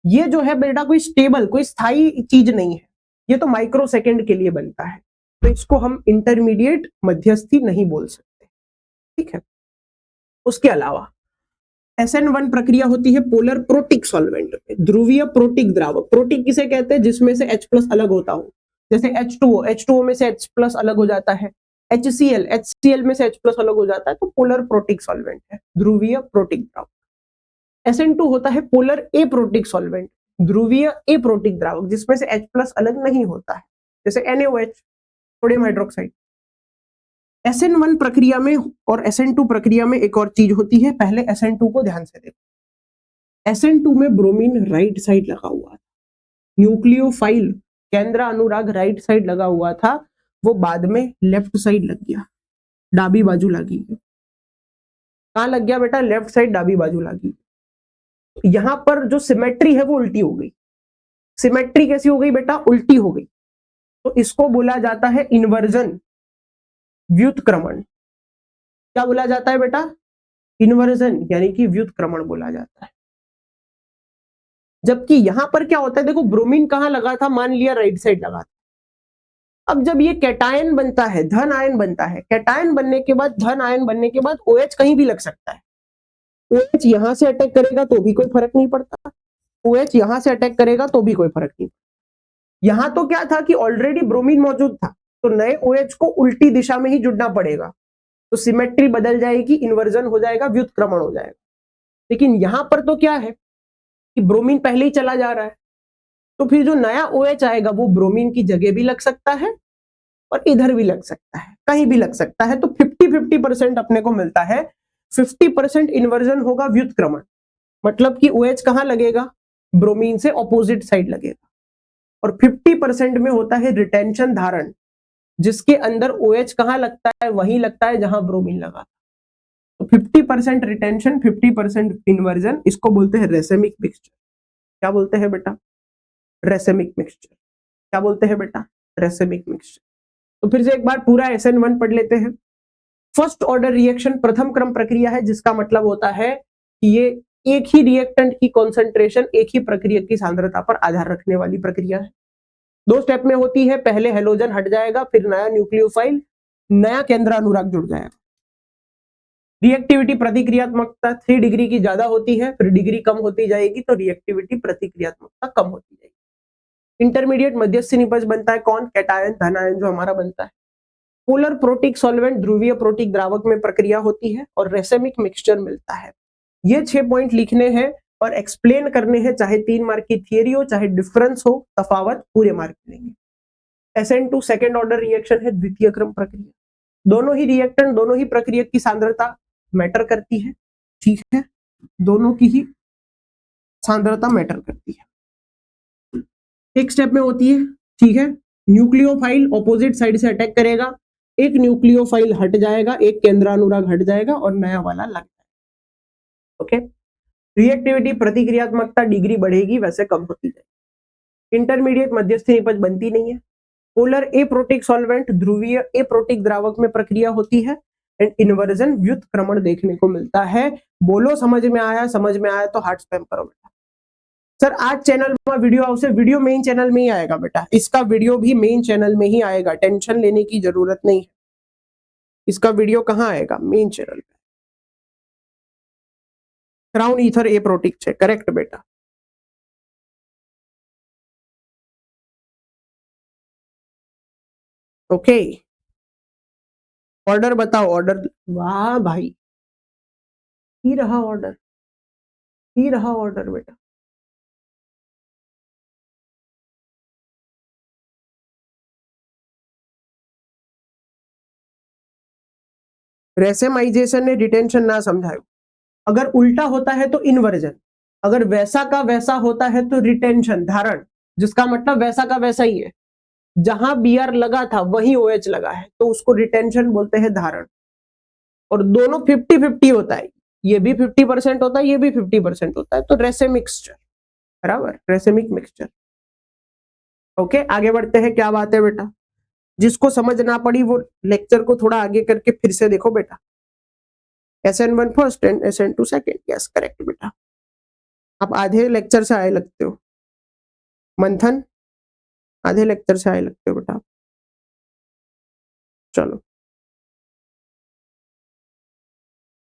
Speaker 1: ये जो है बेटा कोई स्टेबल, कोई स्थायी चीज नहीं है, ये तो माइक्रो सेकेंड के लिए बनता है, तो इसको हम इंटरमीडिएट मध्यस्थी नहीं बोल सकते, ठीक है। उसके अलावा SN1 प्रक्रिया होती है पोलर प्रोटिक सॉल्वेंट में, ध्रुवीय प्रोटिक द्रावक। प्रोटिक किसे कहते हैं? जिसमें से H+ अलग होता हो, जैसे H2O, H2O में से H+ अलग हो जाता है, HCl, HCl में से H+ अलग हो जाता है, तो पोलर प्रोटिक सॉल्वेंट है, ध्रुवीय प्रोटिक द्रावक। SN2 होता है पोलर एप्रोटिक सॉल्वेंट, ध्रुवीय एप्रोटिक द्रावक, जिसमें से H+ अलग नहीं होता है, जैसे NaOH, सोडियम हाइड्रोक्साइड। SN1 प्रक्रिया में और SN2 प्रक्रिया में एक और चीज होती है, पहले SN2 को ध्यान से देखो। SN2 में ब्रोमीन राइट साइड लगा हुआ था, न्यूक्लियोफाइल केंद्र अनुराग राइट साइड लगा हुआ था, वो बाद में लेफ्ट साइड लग गया, डाबी बाजू लगी। कहां लग गया बेटा? लेफ्ट साइड, डाबी बाजू लगी। यहां पर जो सिमेट्री है वो उल्टी हो गई। सिमेट्री कैसी हो गई बेटा? उल्टी हो गई, तो इसको बोला जाता है इन्वर्जन, व्युत्क्रमण। क्या बोला जाता है बेटा? इन्वर्जन, यानी कि व्युत्क्रमण बोला जाता है। जबकि यहां पर क्या होता है, देखो ब्रोमीन कहां लगा था? मान लिया राइट साइड लगा था। अब जब ये कैटायन बनता है, धन आयन बनता है, कैटायन बनने के बाद, धन आयन बनने के बाद OH कहीं भी लग सकता है। OH यहां से अटैक करेगा तो भी कोई फर्क नहीं पड़ता, OH यहां से अटैक करेगा तो भी कोई फर्क नहीं पड़ता। यहां तो क्या था कि ऑलरेडी ब्रोमीन मौजूद था, तो नए OH को उल्टी दिशा में ही जुड़ना पड़ेगा, तो सिमेट्री बदल जाएगी, इन्वर्जन हो जाएगा, व्युत्क्रमण हो जाएगा। लेकिन यहां पर तो क्या है कि ब्रोमीन पहले ही चला जा रहा है, तो फिर जो नया OH आएगा वो ब्रोमीन की जगह भी लग सकता है और इधर भी लग सकता है, कहीं भी लग सकता है। तो 50-50% अपने को मिलता है। 50% इन्वर्जन होगा, व्युत्क्रमण, मतलब कि OH कहां लगेगा? ब्रोमीन से ऑपोजिट साइड लगेगा। और 50% में होता है रिटेंशन, धारण, जिसके अंदर OH कहां लगता है? वहीं लगता है जहां ब्रोमीन लगा। तो 50% रिटेंशन, 50% इन्वर्जन, इसको बोलते हैं रेसेमिक मिक्सचर। क्या बोलते हैं बेटा? Racemic mixture. क्या बोलते हैं बेटा? Racemic mixture. तो फिर से एक बार पूरा SN1 पढ़ लेते हैं। फर्स्ट ऑर्डर रिएक्शन प्रथम क्रम प्रक्रिया है, जिसका मतलब होता है कि ये एक ही रिएक्टेंट की कॉन्सेंट्रेशन, एक ही प्रक्रिया की सांद्रता पर आधार रखने वाली प्रक्रिया है। 2 स्टेप में होती है, पहले हेलोजन हट जाएगा, फिर नया न्यूक्लियोफाइल, नया केंद्र अनुराग जुड़ जाएगा। रिएक्टिविटी प्रतिक्रियात्मकता 3 डिग्री की ज्यादा होती है, फिर डिग्री कम होती जाएगी तो रिएक्टिविटी प्रतिक्रियात्मकता कम होती जाएगी। इंटरमीडिएट मध्यस्थी निपज बनता है कौन? कैटायन, धनायन जो हमारा बनता है। पोलर प्रोटिक सॉल्वेंट ध्रुवीय प्रोटिक द्रावक में प्रक्रिया होती है और रेसेमिक मिक्सचर मिलता है। ये 6 पॉइंट लिखने हैं और एक्सप्लेन करने हैं, चाहे 3 मार्क की थियरी हो चाहे डिफरेंस हो, तफावत पूरे मार्क मिलेंगे। SN2 सेकेंड ऑर्डर रिएक्शन है, द्वितीय क्रम प्रक्रिया। दोनों ही रिएक्टेंट, दोनों ही प्रक्रिया की सांद्रता मैटर करती है, ठीक है, दोनों की ही सांद्रता मैटर करती है। एक स्टेप में होती है, ठीक है। न्यूक्लियोफाइल ऑपोजिट साइड से अटैक करेगा, एक न्यूक्लियोफाइल हट जाएगा, एक केंद्रानुराग हट जाएगा और नया वाला लग जाएगा। ओके, रिएक्टिविटी प्रतिक्रियात्मकता डिग्री बढ़ेगी वैसे कम होती जाएगी। इंटरमीडिएट मध्यस्थी निपज बनती नहीं है। पोलर एप्रोटिक सॉल्वेंट ध्रुवीय एप्रोटिक द्रावक में प्रक्रिया होती है एंड इन्वर्जन व्युत्क्रमण देखने को मिलता है। बोलो समझ में आया? समझ में आया तो हार्ट स्पैम करो बेटा। सर आज चैनल में वीडियो आवश्य, वीडियो मेन चैनल में ही आएगा बेटा, इसका वीडियो भी मेन चैनल में ही आएगा, टेंशन लेने की जरूरत नहीं है। इसका वीडियो कहाँ आएगा? मेन चैनल पे। क्राउन ईथर एप्रोटिक है, करेक्ट बेटा। ओके, ऑर्डर बताओ, ऑर्डर। वाह भाई, ही रहा ऑर्डर, ही रहा ऑर्डर बेटा। रेसेमाइजेशन ने रिटेंशन ना समझायो, अगर उल्टा होता है तो इन्वर्जन, अगर वैसा का वैसा होता है तो रिटेंशन, धारण, जिसका मतलब वैसा का वैसा ही है, जहां बीआर लगा था वहीं OH लगा है तो उसको रिटेंशन बोलते हैं, धारण। और दोनों 50-50 होता है, ये भी 50% होता है, ये भी 50% होता है, तो रेसेमिक मिक्सचर, बराबर, रेसेमिक मिक्सचर। ओके, आगे बढ़ते हैं। क्या बात है बेटा, जिसको समझ ना पड़ी वो लेक्चर को थोड़ा आगे करके फिर से देखो बेटा। SN1 first and SN2 second, yes correct बेटा। आप आधे लेक्चर से आए लगते हो, मंथन आधे लेक्चर से आए लगते हो बेटा। चलो,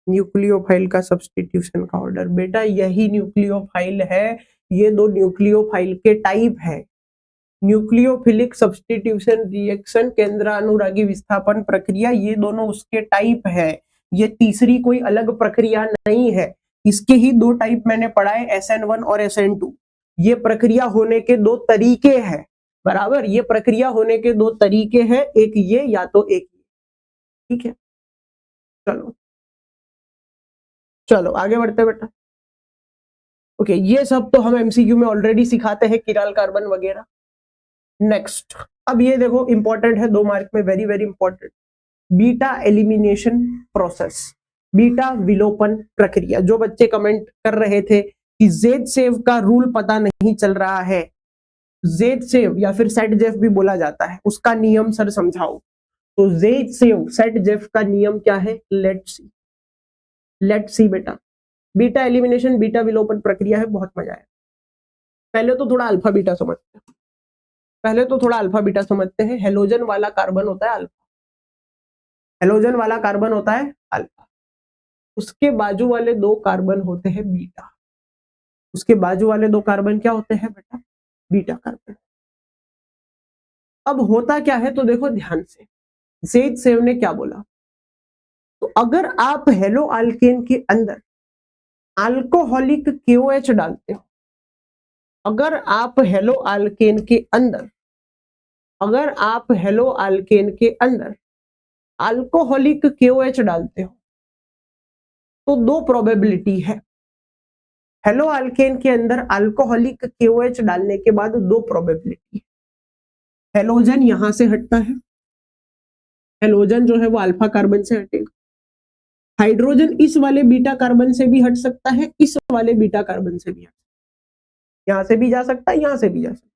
Speaker 1: न्यूक्लियोफाइल का सब्स्टिट्यूशन का ऑर्डर बेटा, यही न्यूक्लियोफाइल है, ये दो न्यूक्लियोफाइल के टाइप है। न्यूक्लियोफिलिक सब्स्टिट्यूशन रिएक्शन, केंद्रानुरागी विस्थापन प्रक्रिया, ये दोनों उसके टाइप है, ये तीसरी कोई अलग प्रक्रिया नहीं है। इसके ही 2 टाइप मैंने पढ़ाए, SN1 और SN2। ये प्रक्रिया होने के 2 तरीके हैं, बराबर, ये प्रक्रिया होने के 2 तरीके हैं, एक ये या तो एक ये, ठीक है। चलो चलो आगे बढ़ते बेटा। ओके, ये सब तो हम MCQ में ऑलरेडी सिखाते हैं, किराल कार्बन वगैरह। नेक्स्ट, अब ये देखो इंपॉर्टेंट है, 2 मार्क में, very very important, beta elimination process, beta विलोपन प्रक्रिया। जो बच्चे कमेंट कर रहे थे कि जेड सेव का रूल पता नहीं चल रहा है, जेड सेव या फिर सेट जेफ भी बोला जाता है, उसका नियम सर समझाओ। तो जेड सेव सेट जेफ का नियम क्या है? लेट्स सी बेटा। बीटा एलिमिनेशन, बीटा विलोपन प्रक्रिया है, बहुत मजा है। पहले तो थोड़ा अल्फा बीटा समझते हैं, पहले तो थोड़ा अल्फा बीटा समझते हैं। हेलोजन वाला कार्बन होता है अल्फा, हेलोजन वाला कार्बन होता है अल्फा, उसके बाजू वाले 2 कार्बन होते हैं बीटा, उसके बाजू वाले 2 कार्बन क्या होते हैं बेटा? Beta carbon. अब होता क्या है तो देखो ध्यान से, जेड सेव ने क्या बोला, तो अगर आप हेलो अल्केन के अंदर अल्कोहलिक KOH डालते हो, अगर आप हेलो अल्केन के अंदर, अगर आप हेलो अल्केन के अंदर अल्कोहलिक KOH डालते हो तो 2 प्रोबेबिलिटी है। हेलो अल्केन के अंदर अल्कोहलिक KOH डालने के बाद 2 प्रोबेबिलिटी है। हेलोजन यहां से हटता है, हेलोजन जो है वो अल्फा कार्बन से हटेगा, हाइड्रोजन इस वाले बीटा कार्बन से भी हट सकता है, इस वाले बीटा कार्बन से भी हट सकता है, यहां से भी जा सकता है, यहां से भी जा सकता है।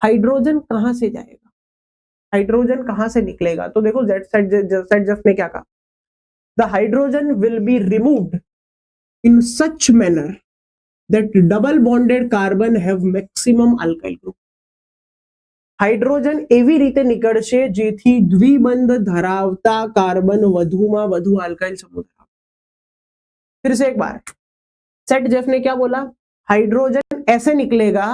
Speaker 1: हाइड्रोजन कहां से जाएगा, हाइड्रोजन कहां से निकलेगा? तो देखो ZZ ने क्या कहा, the hydrogen will be removed in such manner that double bonded carbon have maximum alkyl group. Hydrogen એવી રીતે નીકળશે જેથી દ્વિબંધ ધરાવતા કાર્બન વધુમાં વધુ આલ્કાઇલ સમૂહ ધરાવે, फिर से एक बार, सेट जेफ ने क्या बोला, हाइड्रोजन ऐसे निकलेगा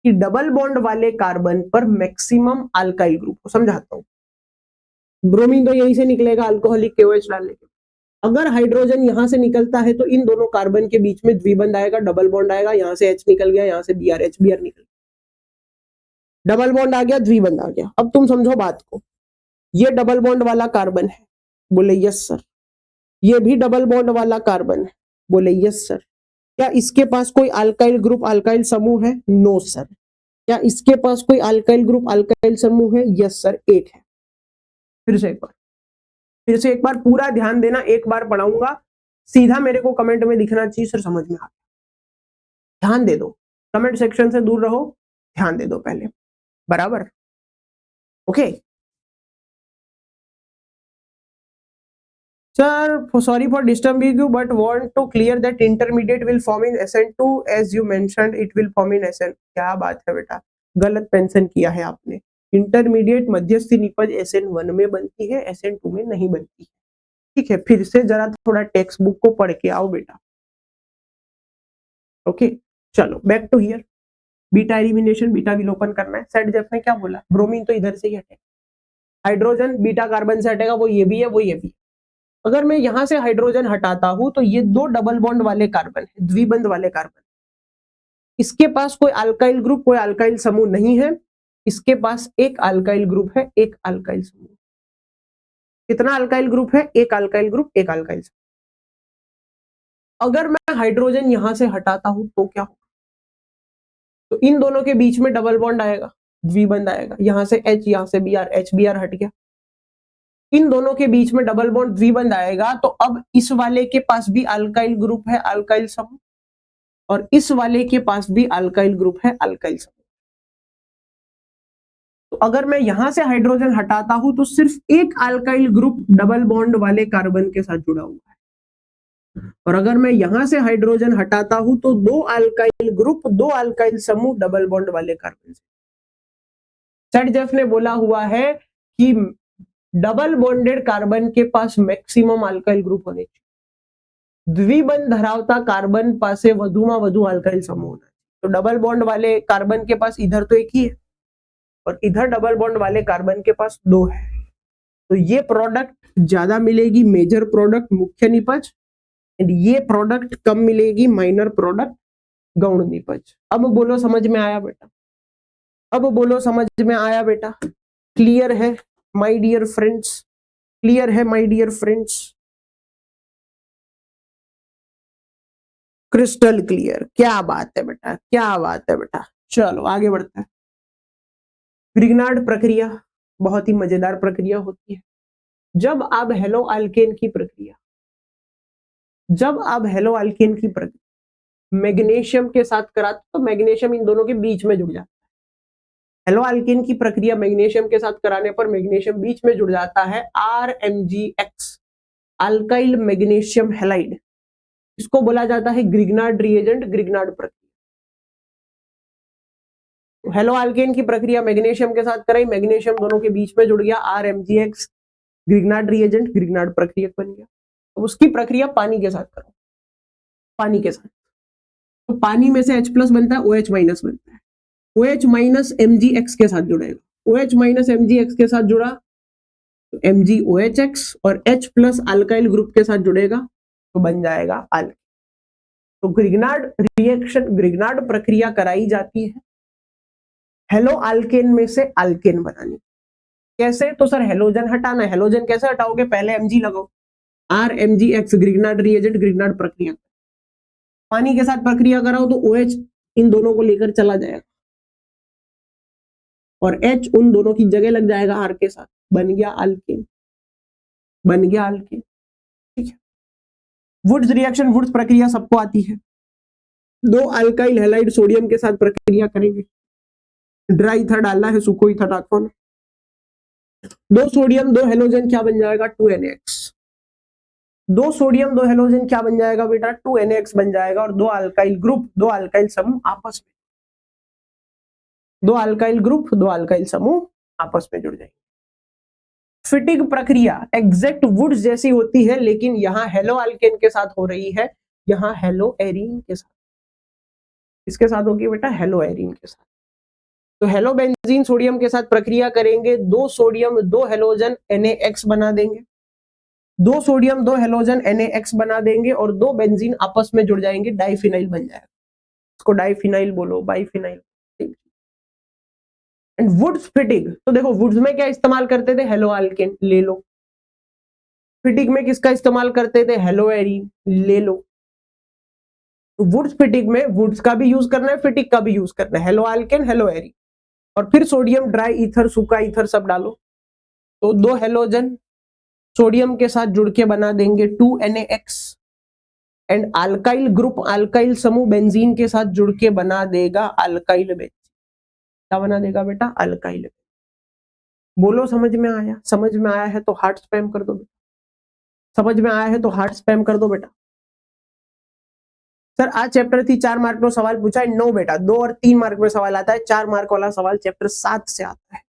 Speaker 1: कि डबल बॉन्ड वाले कार्बन पर मैक्सिमम अल्काइल ग्रुप हो। समझाता हूं, ब्रोमीन तो यहीं से निकलेगा अल्कोहलिक KOH डालने के। अगर हाइड्रोजन यहां से निकलता है तो इन दोनों कार्बन के बीच में द्विबंध आएगा, डबल बॉन्ड आएगा, यहां से H निकल गया, यहां से Br, HBr निकल गया, डबल बॉन्ड आ गया, द्विबंध आ गया। अब तुम समझो बात को, ये डबल बॉन्ड वाला कार्बन है, बोले यस सर। ये भी डबल बॉन्ड वाला कार्बन है, बोले यस सर। क्या इसके पास कोई अल्काइल ग्रुप, अल्काइल समूह है? No sir. क्या इसके पास कोई अल्काइल ग्रुप, अल्काइल समूह है? यस सर, एक है। फिर से एक बार पूरा ध्यान देना, एक बार पढ़ाऊंगा, सीधा मेरे को कमेंट में दिखना चाहिए सर समझ में आ गया। ध्यान दे दो, कमेंट सेक्शन से दूर रहो, ध्यान दे दो पहले, बराबर? Okay sir, sorry for disturbing you but want to clear that intermediate will form in SN2 as you mentioned it will form in SN। क्या बात है बेटा, गलत मेंशन किया है आपने। इंटरमीडिएट मध्यस्थी निपज SN1 में बनती है, SN2 में नहीं बनती है। ठीक है, फिर से जरा थोड़ा टेक्स्ट बुक को पढ़ के आओ बेटा। ओके चलो back to here, beta elimination, beta विलोपन करना है। सेट जेफ ने क्या बोला, ब्रोमीन तो इधर से ही हटेगा, हाइड्रोजन बीटा कार्बन से हटेगा, वो ये भी है, वो ये भी है। अगर मैं यहां से हाइड्रोजन हटाता हूं तो ये दो डबल बॉन्ड वाले कार्बन है, द्विबंध वाले कार्बन, इसके पास कोई अल्काइल ग्रुप, कोई अल्काइल समूह नहीं है, इसके पास एक अल्काइल ग्रुप है, एक अल्काइल समूह। कितना अल्काइल ग्रुप है? एक अल्काइल ग्रुप, एक अल्काइल समूह। अगर मैं हाइड्रोजन यहां से हटाता हूं तो क्या होगा, तो इन दोनों के बीच में डबल बॉन्ड आएगा, द्विबंध आएगा, यहां से H, यहां से Br, HBr हट गया, इन दोनों के बीच में डबल बॉन्ड द्विबंध आएगा, तो अब इस वाले के पास भी अल्काइल ग्रुप है, अल्काइल समूह, और इस वाले के पास भी अल्काइल ग्रुप है, अल्काइल समूह। तो अगर मैं यहां से हाइड्रोजन हटाता हूं तो सिर्फ एक अल्काइल ग्रुप डबल बॉन्ड वाले कार्बन के साथ जुड़ा हुआ है, और अगर मैं यहां से हाइड्रोजन हटाता हूं तो दो अल्काइल ग्रुप, दो अल्काइल समूह डबल बॉन्ड वाले कार्बन से। सेट जेफ ने बोला हुआ है कि डबल बॉन्डेड कार्बन के पास मैक्सिमम अल्काइल ग्रुप होने चाहिए, द्विबंध धरावता कार्बन पासे વધુમાં વધુ अल्काइल समूह होना चाहिए। तो डबल बॉन्ड वाले कार्बन के पास इधर तो एक ही है, और इधर डबल बॉन्ड वाले कार्बन के पास दो है, तो ये प्रोडक्ट ज्यादा मिलेगी, मेजर प्रोडक्ट मुख्य निपज, एंड ये प्रोडक्ट कम मिलेगी, माइनर प्रोडक्ट गौण निपज। अब बोलो समझ में आया बेटा? अब बोलो समझ में आया बेटा? क्लियर है माय डियर फ्रेंड्स? क्लियर है my dear friends? Crystal clear, क्या बात है बेटा, क्या बात है बेटा। चलो आगे बढ़ते हैं। ग्रिग्नार्ड प्रक्रिया बहुत ही मजेदार प्रक्रिया होती है। जब आप हेलो अल्केन की प्रक्रिया, जब आप हेलो अल्केन की प्रक्रिया मैग्नीशियम के साथ कराते तो मैग्नीशियम इन दोनों के बीच में जुड़ जाता है। हेलो अल्केन की प्रक्रिया मैग्नीशियम के साथ कराने पर मैग्नीशियम बीच में जुड़ जाता है, RMgX, अल्काइल मैग्नीशियम हैलाइड। इसको बोला जाता है ग्रिग्नार्ड रिएजेंट, ग्रिग्नार्ड प्रक्रिया। हेलो अल्केन की प्रक्रिया मैग्नीशियम के साथ कराई, मैग्नीशियम दोनों के बीच में जुड़ गया, RMgX, ग्रिग्नार्ड रिएजेंट, ग्रिग्नार्ड प्रक्रिया बन गया। तो उसकी प्रक्रिया पानी के साथ करो, पानी के साथ, तो पानी में से H+ बनता है, OH- बनता है, OH- Mgx के साथ जुड़ेगा, OH- Mgx के साथ जुड़ा तो MgOHX, और H+ अल्काइल ग्रुप के साथ जुड़ेगा तो बन जाएगा अल्क। तो ग्रिग्नार्ड रिएक्शन, ग्रिग्नार्ड प्रक्रिया कराई जाती है हेलो अल्केन में से अल्केन बनानी। कैसे? तो सर हेलोजन हटाना है, हेलोजन कैसे हटाओगे? पहले Mg लगाओ, RMgX, ग्रिग्नार्ड रिएजेंट, ग्रिग्नार्ड प्रक्रिया। पानी के साथ प्रक्रिया कराओ तो OH इन दोनों को लेकर चला जाएगा, और H उन दोनों की जगह लग जाएगा R के साथ, बन गया अल्केन, बन गया अल्केन। ठीक है, वुड्स रिएक्शन, वुड्स प्रक्रिया सबको आती है। दो अल्काइल हैलाइड सोडियम के साथ प्रक्रिया करेंगे, ड्राई ईथर डालना है, सुको ईथर रखो ना, दो सोडियम दो हेलोजन क्या बन जाएगा? 2NX। दो सोडियम दो हेलोजन क्या बन जाएगा बेटा? 2NX बन जाएगा, और दो अल्काइल ग्रुप, दो अल्काइल समूह आपस में, दो अल्काइल ग्रुप, दो अल्काइल समूह आपस में जुड़ जाएंगे। फिटिग प्रक्रिया एग्जैक्ट वुड्स जैसी होती है, लेकिन यहाँ हेलो अल्केन के साथ हो रही है, यहाँ हेलो एरीन के साथ। इसके साथ होगी बेटा हेलो एरीन के साथ। तो हेलो बेंजीन सोडियम के साथ प्रक्रिया करेंगे, 2 सोडियम 2 हेलोजन NaX बना देंगे, 2 सोडियम 2 हेलोजन NaX बना देंगे और 2 बेंजीन आपस में जुड़ जाएंगे, डाइफिनाइल बन जाएगा। इसको डाइफिनाइल बोलो, बाइफिनाइल। एंड वुड्स फिटिग, तो देखो वुड्स में क्या इस्तेमाल करते थे, हेलो अल्केन, ले लो। फिटिग में किसका इस्तेमाल करते थे, हेलो एरीन, ले लो। तो वुड्स फिटिग में वुड्स का भी यूज करना है, फिटिग का भी यूज करना है, हेलो अल्केन हेलो एरीन, और फिर सोडियम ड्राई ईथर, सूखा ईथर सब डालो। तो 2 हेलोजन सोडियम के साथ जुड़ के बना देंगे 2 NaX, and alkyl group, alkyl समूह बेंजीन के साथ जुड़ के बना देगा अल्काइल बेंजीन। क्या बना देगा बेटा, अल्काइल। बोलो समझ में आया? समझ में आया है तो हार्ट स्पैम कर दो बेटा। समझ में आया है तो हार्ट स्पैम कर दो बेटा। सर आज चैप्टर थी 4 मार्क में सवाल पूछा है, नो बेटा, 2 और 3 मार्क में सवाल आता है, 4 मार्क वाला सवाल चैप्टर 7 से आता है।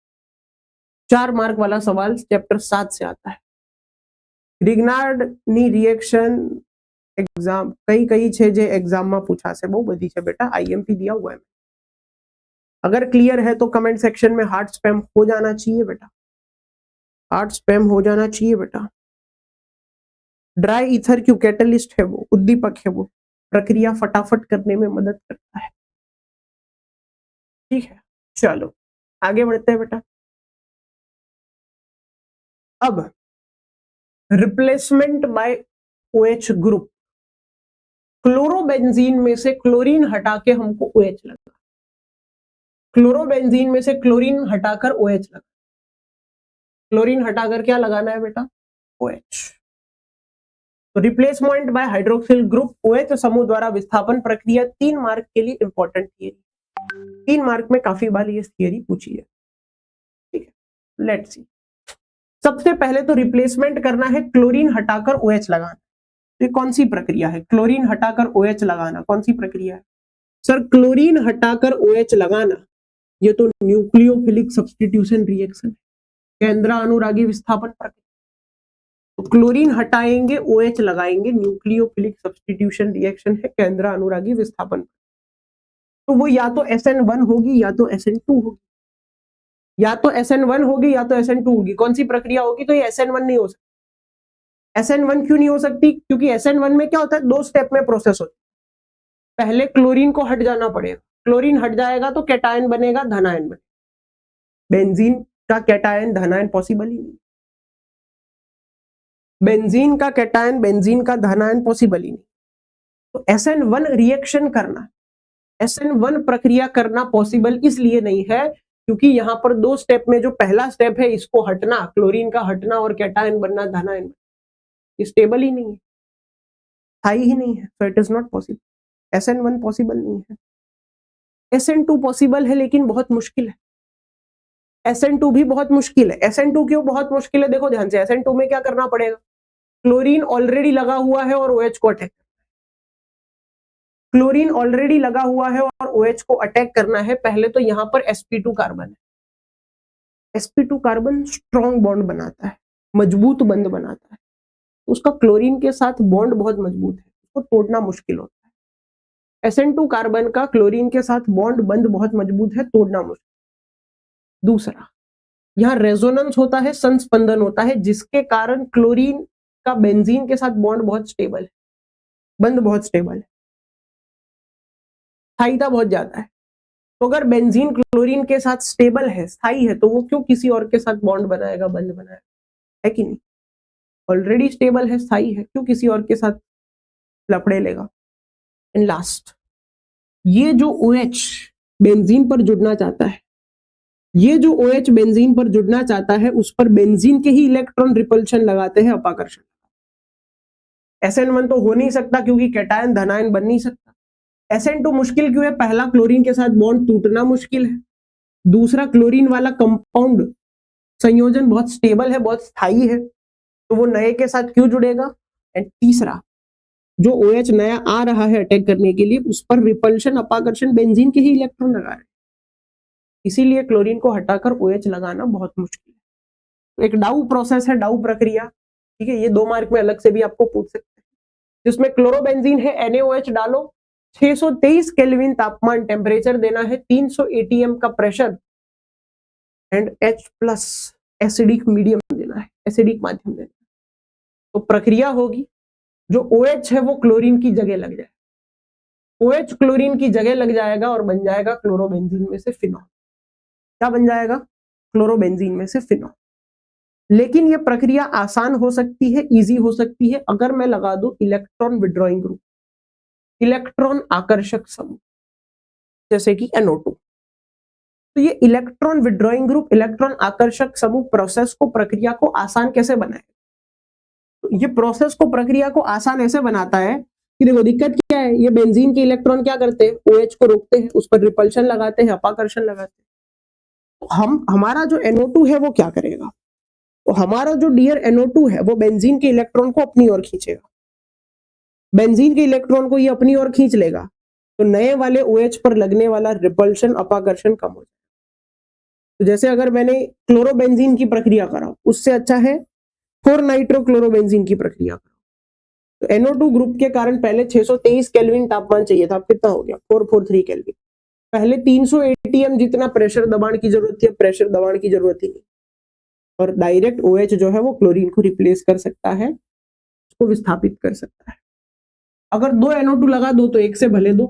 Speaker 1: 4 मार्क वाला सवाल चैप्टर 7 से आता है। रिग्नार्डनी रिएक्शन एग्जाम कई 6J एग्जाम में पूछा से, बहुत बड़ी है बेटा, IMP दिया हुआ है। अगर क्लियर है तो कमेंट सेक्शन में हार्ट स्पैम हो जाना चाहिए बेटा, हार्ट स्पैम हो जाना चाहिए बेटा। ड्राई ईथर क्यों, कैटलिस्ट है वो, उद्दीपक है वो, प्रक्रिया फटाफट करने में मदद करता है। ठीक है, चलो आगे बढ़ते हैं बेटा। अब replacement bye OH group, chlorobenzene में से क्लोरीन हटा के हमको OH लगा, क्लोरोबेंजीन में से क्लोरीन हटाकर OH लगा, क्लोरीन हटाकर क्या लगाना है बेटा, OH। तो replacement bye hydroxyl group OH समूह द्वारा विस्थापन प्रक्रिया 3 मार्क के लिए इंपॉर्टेंट थियरी, 3 मार्क में काफी बार ये थियरी पूछी है। ठीक है, लेट्स सी। सबसे पहले तो रिप्लेसमेंट करना है, क्लोरीन हटाकर OH लगाना। तो कौन सी प्रक्रिया है, क्लोरीन हटाकर OH लगाना, कौन सी प्रक्रिया है सर, क्लोरीन हटाकर OH लगाना, ये तो न्यूक्लियोफिलिक सब्स्टिट्यूशन रिएक्शन है, केंद्र अनुरागी विस्थापन प्रक्रिया। तो क्लोरीन हटाएंगे OH लगाएंगे, न्यूक्लियोफिलिक सब्स्टिट्यूशन रिएक्शन है, केंद्र अनुरागी विस्थापन। तो वो या तो SN1 होगी या तो SN2 होगी, या तो SN1 होगी या तो SN2 होगी। कौन सी प्रक्रिया होगी, तो ये SN1 नहीं हो सकती। SN1 क्यों नहीं हो सकती, क्योंकि SN1 में क्या होता है, 2 स्टेप में प्रोसेस होती है। पहले क्लोरीन को हट जाना पड़ेगा, क्लोरीन हट जाएगा तो कैटायन बनेगा, धनायन बनेगा। बेंजीन का कैटायन धनायन पॉसिबल ही नहीं, बेंजीन का कैटायन बेंजीन का धनायन पॉसिबल ही नहीं। तो SN1 रिएक्शन करना, SN1 प्रक्रिया करना पॉसिबल इसलिए नहीं है क्योंकि यहां पर 2 स्टेप में जो पहला स्टेप है, इसको हटना, क्लोरीन का हटना और कैटायन बनना, धनायन, ये स्टेबल ही नहीं है, स्थायी ही नहीं है, so it is not possible। SN1 possible नहीं है। SN2 पॉसिबल है लेकिन बहुत मुश्किल है, SN2 भी बहुत मुश्किल है। SN2 क्यों बहुत मुश्किल है, देखो ध्यान से, SN2 में क्या करना पड़ेगा, क्लोरीन ऑलरेडी लगा हुआ है और OH को अटैक, क्लोरीन ऑलरेडी लगा हुआ है और OH को अटैक करना है। पहले तो यहां पर sp2 कार्बन है, sp2 कार्बन स्ट्रॉन्ग बॉन्ड बनाता है, मजबूत बंध बनाता है, उसका क्लोरीन के साथ बॉन्ड बहुत मजबूत है, उसको तोड़ना मुश्किल होता है। SN2 कार्बन का क्लोरीन के साथ बॉन्ड बंध बहुत मजबूत है, तोड़ना मुश्किल। दूसरा, यहाँ रेजोनेंस होता है, संस्पंदन होता है, जिसके कारण क्लोरीन का बेंजीन के साथ बॉन्ड बहुत स्टेबल है, बंध बहुत स्टेबल है, स्थायिता बहुत ज्यादा है। तो अगर बेंजीन क्लोरीन के साथ स्टेबल है, स्थायी है, तो वो क्यों किसी और के साथ बॉन्ड बनाएगा, बंध बनाएगा, है कि नहीं? ऑलरेडी स्टेबल है, स्थायी है, क्यों किसी और के साथ लफड़े लेगा। एंड लास्ट, ये जो OH बेंजीन पर जुड़ना चाहता है, ये जो OH बेंजीन पर जुड़ना चाहता है, उस पर बेंजीन के ही इलेक्ट्रॉन रिपल्शन लगाते हैं, अपाकर्षण। SN1 तो हो नहीं सकता क्योंकि कैटायन धनायन बन नहीं सकता। SN2 मुश्किल क्यों है, पहला क्लोरीन के साथ बॉन्ड टूटना मुश्किल है, दूसरा क्लोरीन वाला कंपाउंड संयोजन बहुत स्टेबल है, बहुत स्थायी है, तो वो नए के साथ क्यों जुड़ेगा। एंड तीसरा, जो OH नया आ रहा है अटैक करने के लिए, उस पर रिपल्शन, अपाकर्षण बेंजीन के ही इलेक्ट्रॉन लगा रहे हैं, इसीलिए क्लोरीन को हटाकर OH लगाना बहुत मुश्किल है। एक डाउ प्रोसेस है, डाउ प्रक्रिया, ठीक है, ये 2 मार्क में अलग से भी आपको पूछ सकते हैं, जिसमें क्लोरोबेंजीन है, NaOH डालो, 623 केल्विन तापमान, टेम्परेचर देना है, 300 ATM का pressure and H plus acidic medium देना है, एसिडिक माध्यम देना है। तो प्रक्रिया होगी, जो OH है वो क्लोरीन की जगह लग जाए, OH क्लोरीन की जगह लग जाएगा और बन जाएगा क्लोरोबेंजीन में से फिनॉल। क्या बन जाएगा? क्लोरोबेंजीन में से फिनॉल। लेकिन ये प्रक्रिया आसान हो सकती है, इजी हो सकती है, अगर मैं लगा दूं इलेक्ट्रॉन विड्रॉइंग ग्रुप, इलेक्ट्रॉन आकर्षक समूह, जैसे कि NO2। तो ये इलेक्ट्रॉन विड्रॉइंग ग्रुप, इलेक्ट्रॉन आकर्षक समूह प्रोसेस को, प्रक्रिया को आसान कैसे बनाए? तो ये प्रोसेस को, प्रक्रिया को आसान ऐसे बनाता है कि देखो दिक्कत क्या है, ये बेंजीन के इलेक्ट्रॉन क्या करते हैं, OH को रोकते हैं, उस पर रिपल्शन लगाते हैं, अपाकर्षण लगाते हैं। तो हमारा जो NO2 है वो क्या करेगा? तो हमारा जो डियर NO2 है वो बेंजीन के इलेक्ट्रॉन को अपनी ओर खींचेगा, बेंजीन के इलेक्ट्रॉन को ये अपनी ओर खींच लेगा, तो नए वाले OH पर लगने वाला रिपल्शन, अपाकर्षण कम हो जाएगा। तो जैसे अगर मैंने क्लोरोबेंजीन की प्रक्रिया करा, उससे अच्छा है 4 नाइट्रोक्लोरोबेंजीन की प्रक्रिया करा। तो NO2 ग्रुप के कारण पहले 623 केल्विन तापमान चाहिए था, कितना हो गया? 443 केल्विन। पहले 300 ATM जितना प्रेशर दबाण की जरूरत थी, प्रेशर दबाण की जरूरत ही नहीं, और डायरेक्ट OH जो है वो क्लोरीन को रिप्लेस कर सकता है, उसको विस्थापित कर सकता है। अगर 2 NO2 लगा दो तो 1 से भले 2,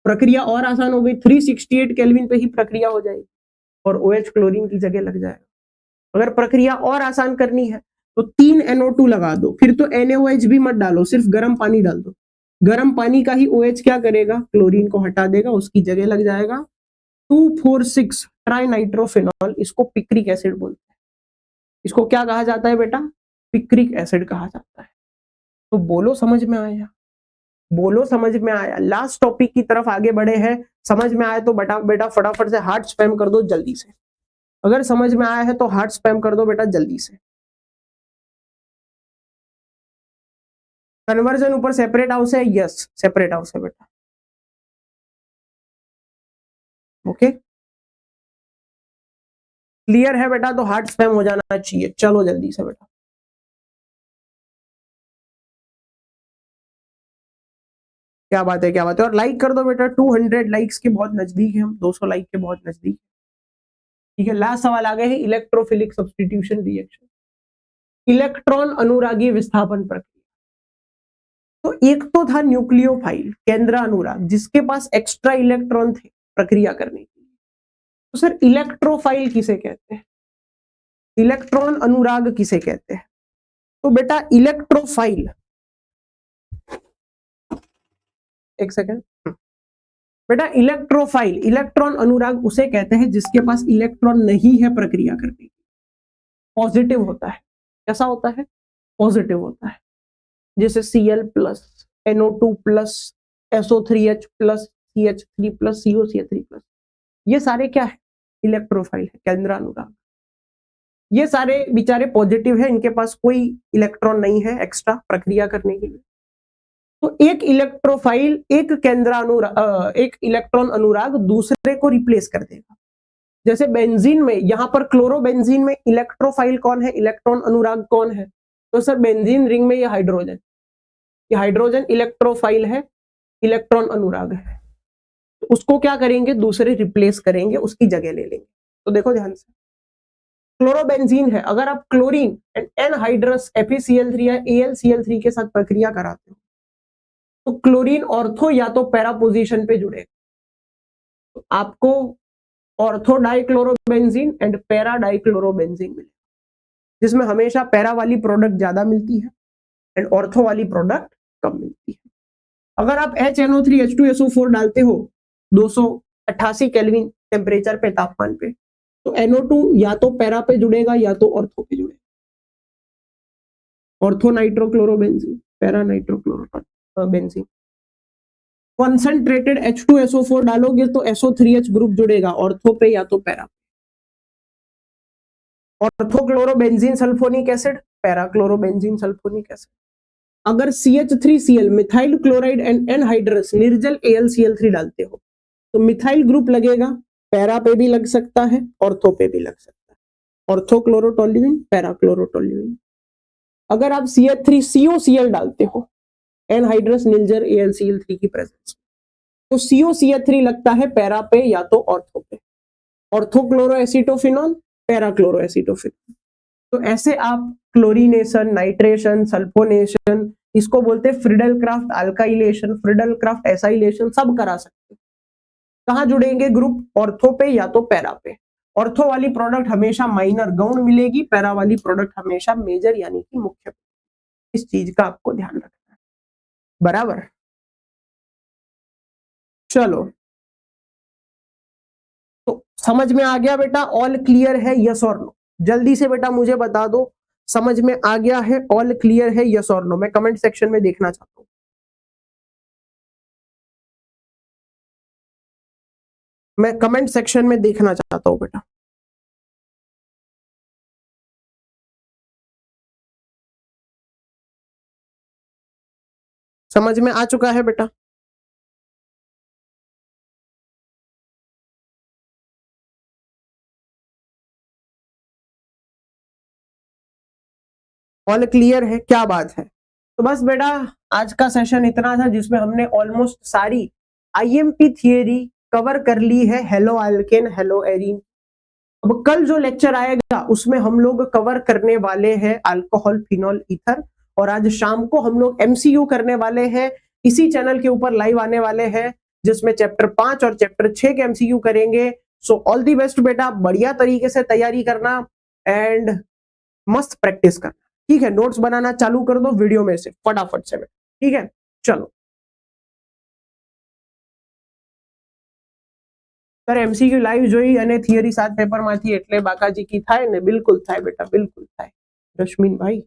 Speaker 1: प्रक्रिया और आसान हो गई, 368 केल्विन पे ही प्रक्रिया हो जाएगी और OH क्लोरीन की जगह लग जाएगा। अगर प्रक्रिया और आसान करनी है तो 3 NO2 लगा दो, फिर तो NaOH भी मत डालो, सिर्फ गर्म पानी डाल दो, गर्म पानी का ही OH क्या करेगा? क्लोरीन को हटा देगा, उसकी जगह लग जाएगा 2,4,6 ट्राइनाइट्रोफिनॉल। इसको पिक्रिक एसिड बोलते हैं। इसको क्या कहा जाता है बेटा? पिक्रिक एसिड कहा जाता है। तो बोलो समझ में आया? बोलो समझ में आया? लास्ट टॉपिक की तरफ आगे बढ़े हैं। समझ में आया तो बेटा फटाफट से हार्ट स्पैम कर दो जल्दी से। अगर समझ में आया है तो हार्ट स्पैम कर दो बेटा जल्दी से। कन्वर्जन ऊपर सेपरेट हाउस है? यस सेपरेट हाउस है बेटा। ओके क्लियर है बेटा? तो हार्ट स्पैम हो जाना चाहिए। चलो जल्दी से बेटा। क्या बात है, क्या बात है। और लाइक कर दो बेटा, 200 लाइक्स के बहुत नजदीक है हम, 200 लाइक के बहुत नजदीक। ठीक है, लास्ट सवाल आ गए हैं, इलेक्ट्रोफिलिक सब्स्टिट्यूशन रिएक्शन, इलेक्ट्रॉन अनुरागी विस्थापन प्रक्रिया। तो एक तो था न्यूक्लियोफाइल, केंद्र अनुराग, जिसके पास एक्स्ट्रा इलेक्ट्रॉन थे प्रक्रिया करने के लिए। तो सर इलेक्ट्रोफाइल किसे कहते हैं? इलेक्ट्रॉन अनुराग किसे कहते हैं? तो बेटा इलेक्ट्रोफाइल, एक सेकेंड बेटा, इलेक्ट्रोफाइल, इलेक्ट्रॉन अनुराग उसे कहते हैं जिसके पास इलेक्ट्रॉन नहीं है प्रक्रिया करने की, पॉजिटिव होता है। कैसा होता है? पॉजिटिव होता है। जैसे Cl plus, NO2 plus, SO3H plus, CH3 plus, COCH3 plus, ये सारे क्या है? इलेक्ट्रोफाइल है, केंद्र अनुराग। ये सारे बेचारे पॉजिटिव है, इनके पास कोई इलेक्ट्रॉन नहीं है एक्स्ट्रा प्रक्रिया करने के लिए। तो एक इलेक्ट्रोफाइल, एक केंद्र अनुराग, एक इलेक्ट्रॉन अनुराग दूसरे को रिप्लेस कर देगा। जैसे बेंजीन में, यहां पर क्लोरोबेंजीन में इलेक्ट्रोफाइल कौन है, इलेक्ट्रॉन अनुराग कौन है? तो सर बेंजीन रिंग में ये हाइड्रोजन, ये हाइड्रोजन इलेक्ट्रोफाइल है, इलेक्ट्रॉन अनुराग है। तो उसको क्या करेंगे? दूसरे रिप्लेस करेंगे, उसकी जगह ले लेंगे। तो देखो ध्यान से, क्लोरोबेंजीन है, अगर आप क्लोरीन एंड एनहाइड्रस FeCl3 या AlCl3 के साथ प्रक्रिया कराते हो तो क्लोरीन ऑर्थो या तो पैरा पोजीशन पे जुड़ेगा, तो आपको ortho dichlorobenzene and para dichlorobenzene मिलेगा, जिसमें हमेशा पैरा वाली प्रोडक्ट ज्यादा मिलती है एंड ऑर्थो वाली प्रोडक्ट कम मिलती है। अगर आप HNO3 H2SO4 डालते हो 288 केल्विन टेम्परेचर पे, तापमान पे, तो NO2 या तो पैरा पे जुड़ेगा या तो ऑर्थो पे जुड़ेगा। Ortho nitrochlorobenzene, para nitrochlorobenzene. Concentrated H2SO4 डालोगे तो SO3H ग्रुप जुड़ेगा ऑर्थो पे या तो para. Orthochlorobenzene sulphonic acid, parachlorobenzene sulphonic acid. अगर CH3Cl methyl chloride and anhydrous निर्जल AlCl3 डालते हो तो मिथाइल ग्रुप लगेगा, पैरा पे भी लग सकता है, ऑर्थो पे भी लग सकता है। ऑर्थोक्लोरोटोल्यूइन, पैराक्लोरोटोल्यूइन। अगर आप CH3COCl डालते हो एनहाइड्रस निल्जर AlCl3 की प्रेजेंस, तो COCH3 लगता है पैरा पे या तो ऑर्थो पे। ऑर्थोक्लोरोएसिटोफिनॉल, पैराक्लोरोएसिटोफिनॉल। तो ऐसे आप क्लोरीनेशन, नाइट्रेशन, सल्फोनेशन, इसको बोलते हैं Friedel Crafts alkylation, Friedel Crafts acylation, सब करा सकते हैं। कहां जुड़ेंगे ग्रुप? ऑर्थो पे या तो पैरा पे। ऑर्थो वाली प्रोडक्ट हमेशा माइनर गौण मिलेगी, पैरा वाली प्रोडक्ट हमेशा मेजर यानी कि मुख्य। इस चीज का आपको ध्यान रखना है, बराबर। चलो, तो समझ में आ गया बेटा? ऑल क्लियर है, यस और नो? जल्दी से बेटा मुझे बता दो, समझ में आ गया है, ऑल क्लियर है, यस और नो? मैं कमेंट सेक्शन में देखना चाहता हूं। मैं कमेंट सेक्शन में देखना चाहता हूं बेटा। समझ में आ चुका है बेटा? ऑल क्लियर है, क्या बात है। तो बस बेटा आज का सेशन इतना था, जिसमें हमने ऑलमोस्ट सारी आईएमपी थियरी कवर कर ली है, हेलो एल्केन, हेलो एरीन। अब कल जो लेक्चर आएगा उसमें हम लोग कवर करने वाले हैं अल्कोहल, फिनॉल, ईथर। और आज शाम को हम लोग एमसीयू करने वाले हैं, इसी चैनल के ऊपर लाइव आने वाले हैं, जिसमें चैप्टर 5 और चैप्टर 6 के एमसीयू करेंगे। सो ऑल दी बेस्ट बेटा, बढ़िया तरीके से तैयारी करना एंड मस्त प्रैक्टिस करना। ठीक है, नोट्स बनाना चालू कर दो वीडियो में से फटाफट से। ठीक है, चलो सर, एमसीक्यू लाइव જોઈ અને થિયરી 7 પેપર માંથી એટલે બાકાજી કી થાય ને? બિલકુલ થાય બેટા, બિલકુલ થાય રશ્મિન ભાઈ।